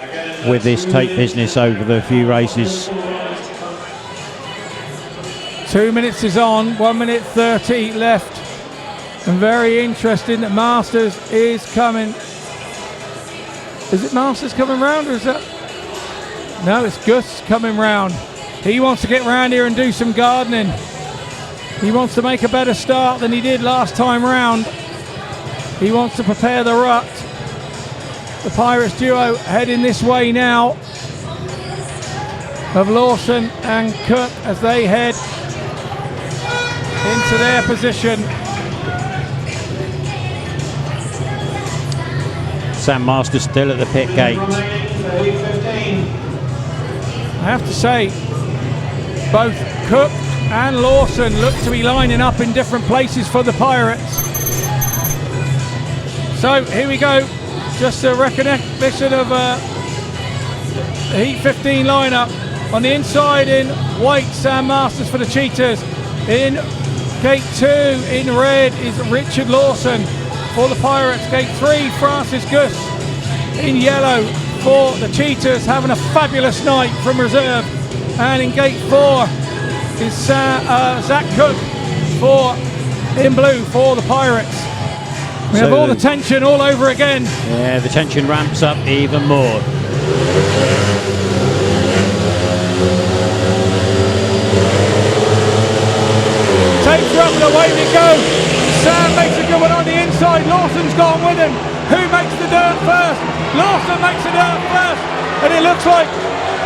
with this tape business over the few races. 2 minutes is on, 1 minute 30 left. And very interesting that Masters is coming. Is it Masters coming round or is that? No, it's Gusts coming round. He wants to get round here and do some gardening. He wants to make a better start than he did last time round. He wants to prepare the rut. The Pirates duo heading this way now. of Lawson and Cook as they head into their position. Sam Masters still at the pit gate. I have to say, both Cook and Lawson look to be lining up in different places for the Pirates. So here we go, just a recognition of the Heat 15 lineup. On the inside in white, Sam Masters for the Cheetahs. In gate 2 in red is Richard Lawson for the Pirates. Gate 3, Francis Gusts in yellow for the Cheetahs, having a fabulous night from reserve. And in gate 4 is Zach Cook in blue for the Pirates. We have all the tension all over again. Yeah, the tension ramps up even more. Takes her up and away we go. Sam makes a good one on the inside. Lawson's gone with him. Who makes the dirt first? Lawson makes the dirt first. And it looks like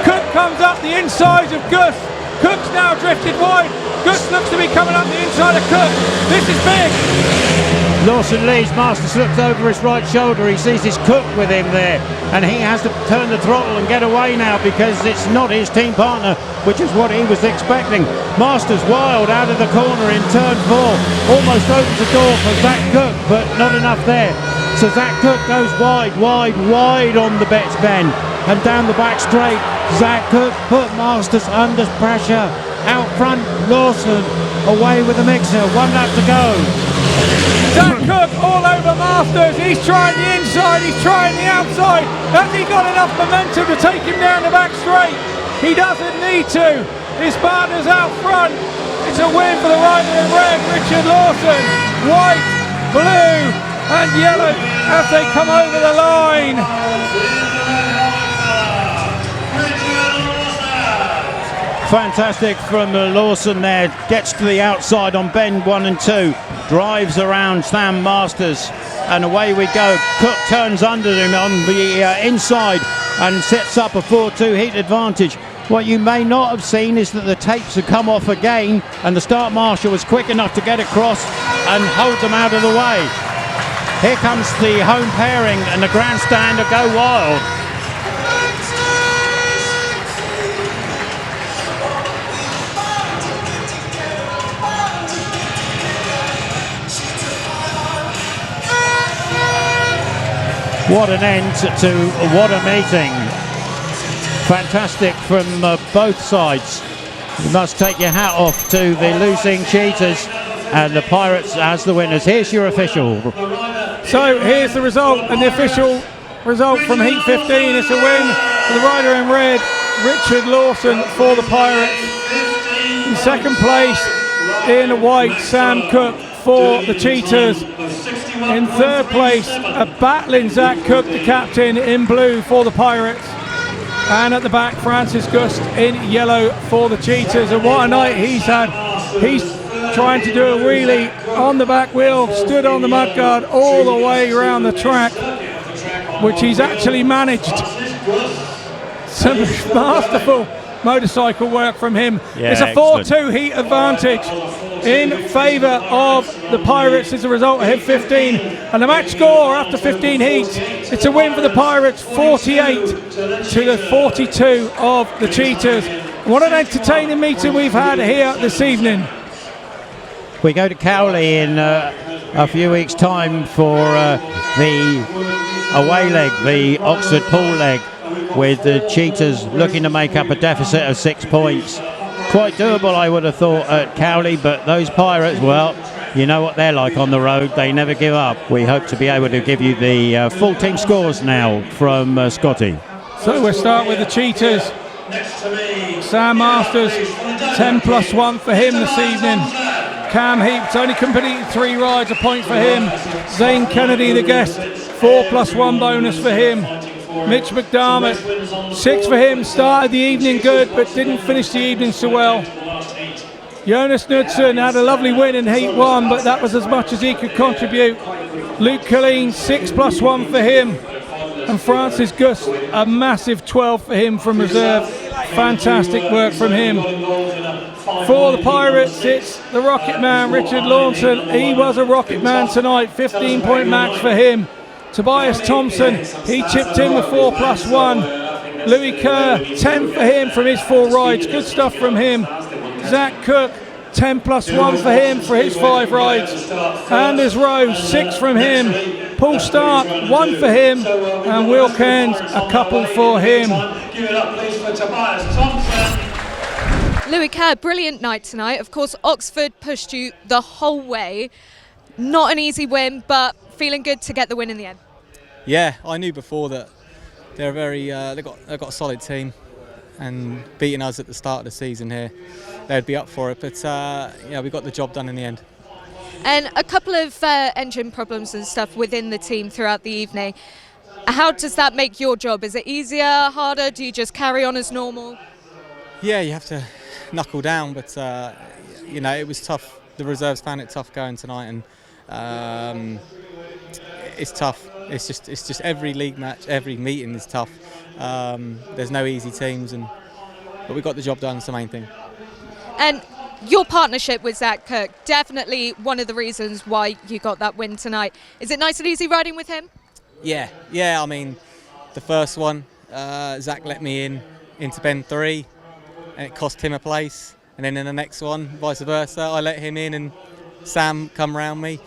Cook comes up the inside of Gus. Cook's now drifted wide. Gus looks to be coming up the inside of Cook. This is big. Lawson leads, Masters looks over his right shoulder, he sees his Cook with him there, and he has to turn the throttle and get away now because it's not his team partner, which is what he was expecting. Masters wild out of the corner in turn 4, almost opens the door for Zach Cook, but not enough there. So Zach Cook goes wide on the Betts bend, and down the back straight. Zach Cook put Masters under pressure. Out front, Lawson away with the mixer, 1 lap to go. Zach Cook all over Masters. He's trying the inside, he's trying the outside. Has he got enough momentum to take him down the back straight? He doesn't need to. His partner's out front. It's a win for the rider in red, Richard Lawson. White, blue and yellow as they come over the line. Fantastic from Lawson there, gets to the outside on bend 1 and 2, drives around Sam Masters, and away we go. Cook turns under him on the inside and sets up a 4-2 heat advantage. What you may not have seen is that the tapes have come off again, and the start marshal was quick enough to get across and hold them out of the way. Here comes the home pairing, and the grandstand will go wild. What an end to what a meeting. Fantastic from both sides. You must take your hat off to the losing Cheetahs and the Pirates as the winners. Here's your official. So here's the result, and the official result from Heat 15. It's a win for the rider in red, Richard Lawson for the Pirates. In second place in white, Sam Cook for the Cheetahs. In third place, a battling Zach Cook, the captain, in blue for the Pirates. And at the back, Francis Gust in yellow for the Cheetahs. And what a night he's had. He's trying to do a wheelie on the back wheel, stood on the mudguard all the way around the track, which he's actually managed. Some masterful motorcycle work from him. Yeah, it's a 4-2 heat advantage in favour of the Pirates as a result of Heat 15. And the match score after 15 heats, it's a win for the Pirates, 48 to the 42 of the Cheetahs. What an entertaining meeting we've had here this evening. We go to Cowley in a few weeks' time for the away leg, the Oxford Poole leg, with the Cheetahs looking to make up a deficit of 6 points. Quite doable, I would have thought, at Cowley, but those Pirates, well, you know what they're like on the road. They never give up. We hope to be able to give you the full team scores now from Scotty. So we'll start with the Cheetahs. Sam Masters, 10+1 for him this evening. Cam Heeps only completed 3 rides, a point for him. Zaine Kennedy, the guest, 4+1 bonus for him. Mitch McDiarmid, 6 for him, started the evening good but didn't finish the evening so well. Jonas KNUDSEN had a lovely win in Heat 1, but that was as much as he could contribute. Luke Killeen, 6+1 for him. And Francis Gus, a massive 12 for him from reserve. fantastic work from him. For the Pirates, it's the Rocket Man, Richard Lawson. He was a Rocket Man tonight, 15-point max for him. Tobias THOMSEN, he chipped in with 4+1. Louis Kerr, 10 for him from his 4 rides. Good stuff from him. Zach Cook, 10+1 for him for his 5 rides. Anders Rowe, 6 from him. Poole Starke, 1 for him. And Will Cairns, a couple for him. Give it up, please, for Tobias THOMSEN. Louis Kerr, brilliant night tonight. Of course, Oxford pushed you the whole way. Not an easy win, but feeling good to get the win in the end. Yeah, I knew before that they're they've got a solid team, and beating us at the start of the season here, they'd be up for it. But yeah, we got the job done in the end. And a couple of engine problems and stuff within the team throughout the evening. How does that make your job? Is it easier, harder? Do you just carry on as normal? Yeah, you have to knuckle down, but you know, it was tough. The reserves found it tough going tonight, and it's tough. It's just every league match, every meeting is tough. There's no easy teams, but we got the job done. It's the main thing. And your partnership with Zach Cook, definitely one of the reasons why you got that win tonight. Is it nice and easy riding with him? Yeah. I mean, the first one, Zach let me into bend 3, and it cost him a place. And then in the next one, vice versa, I let him in, and Sam come round me.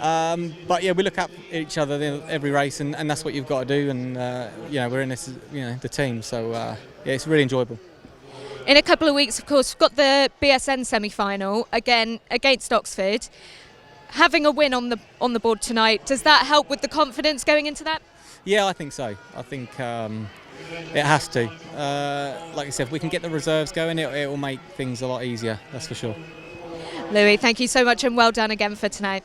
But yeah, we look at each other every race, and that's what you've got to do. And you know, we're in this, you know, the team. So yeah, it's really enjoyable. In a couple of weeks, of course, we've got the BSN semi-final again against Oxford. Having a win on the board tonight, does that help with the confidence going into that? Yeah, I think so. I think it has to. Like I said, if we can get the reserves going, it will make things a lot easier. That's for sure. Louis, thank you so much, and well done again for tonight.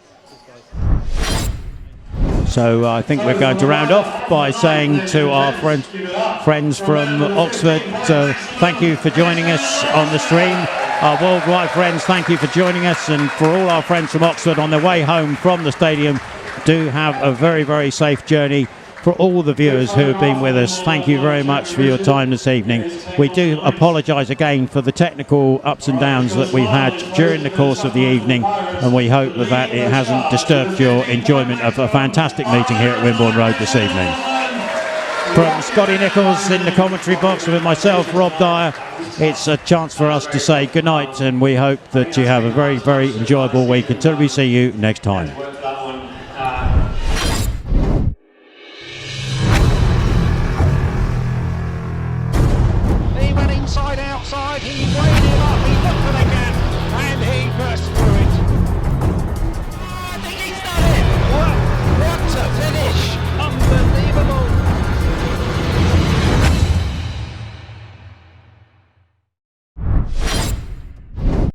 So I think we're going to round off by saying to our friends from Oxford, thank you for joining us on the stream. Our worldwide friends, thank you for joining us, and for all our friends from Oxford on their way home from the stadium, do have a very, very safe journey. For all the viewers who have been with us, thank you very much for your time this evening. We do apologise again for the technical ups and downs that we've had during the course of the evening, and we hope that it hasn't disturbed your enjoyment of a fantastic meeting here at Wimborne Road this evening. From Scotty Nichols in the commentary box with myself, Rob Dyer, it's a chance for us to say good night, and we hope that you have a very, very enjoyable week until we see you next time. He went inside, outside, he went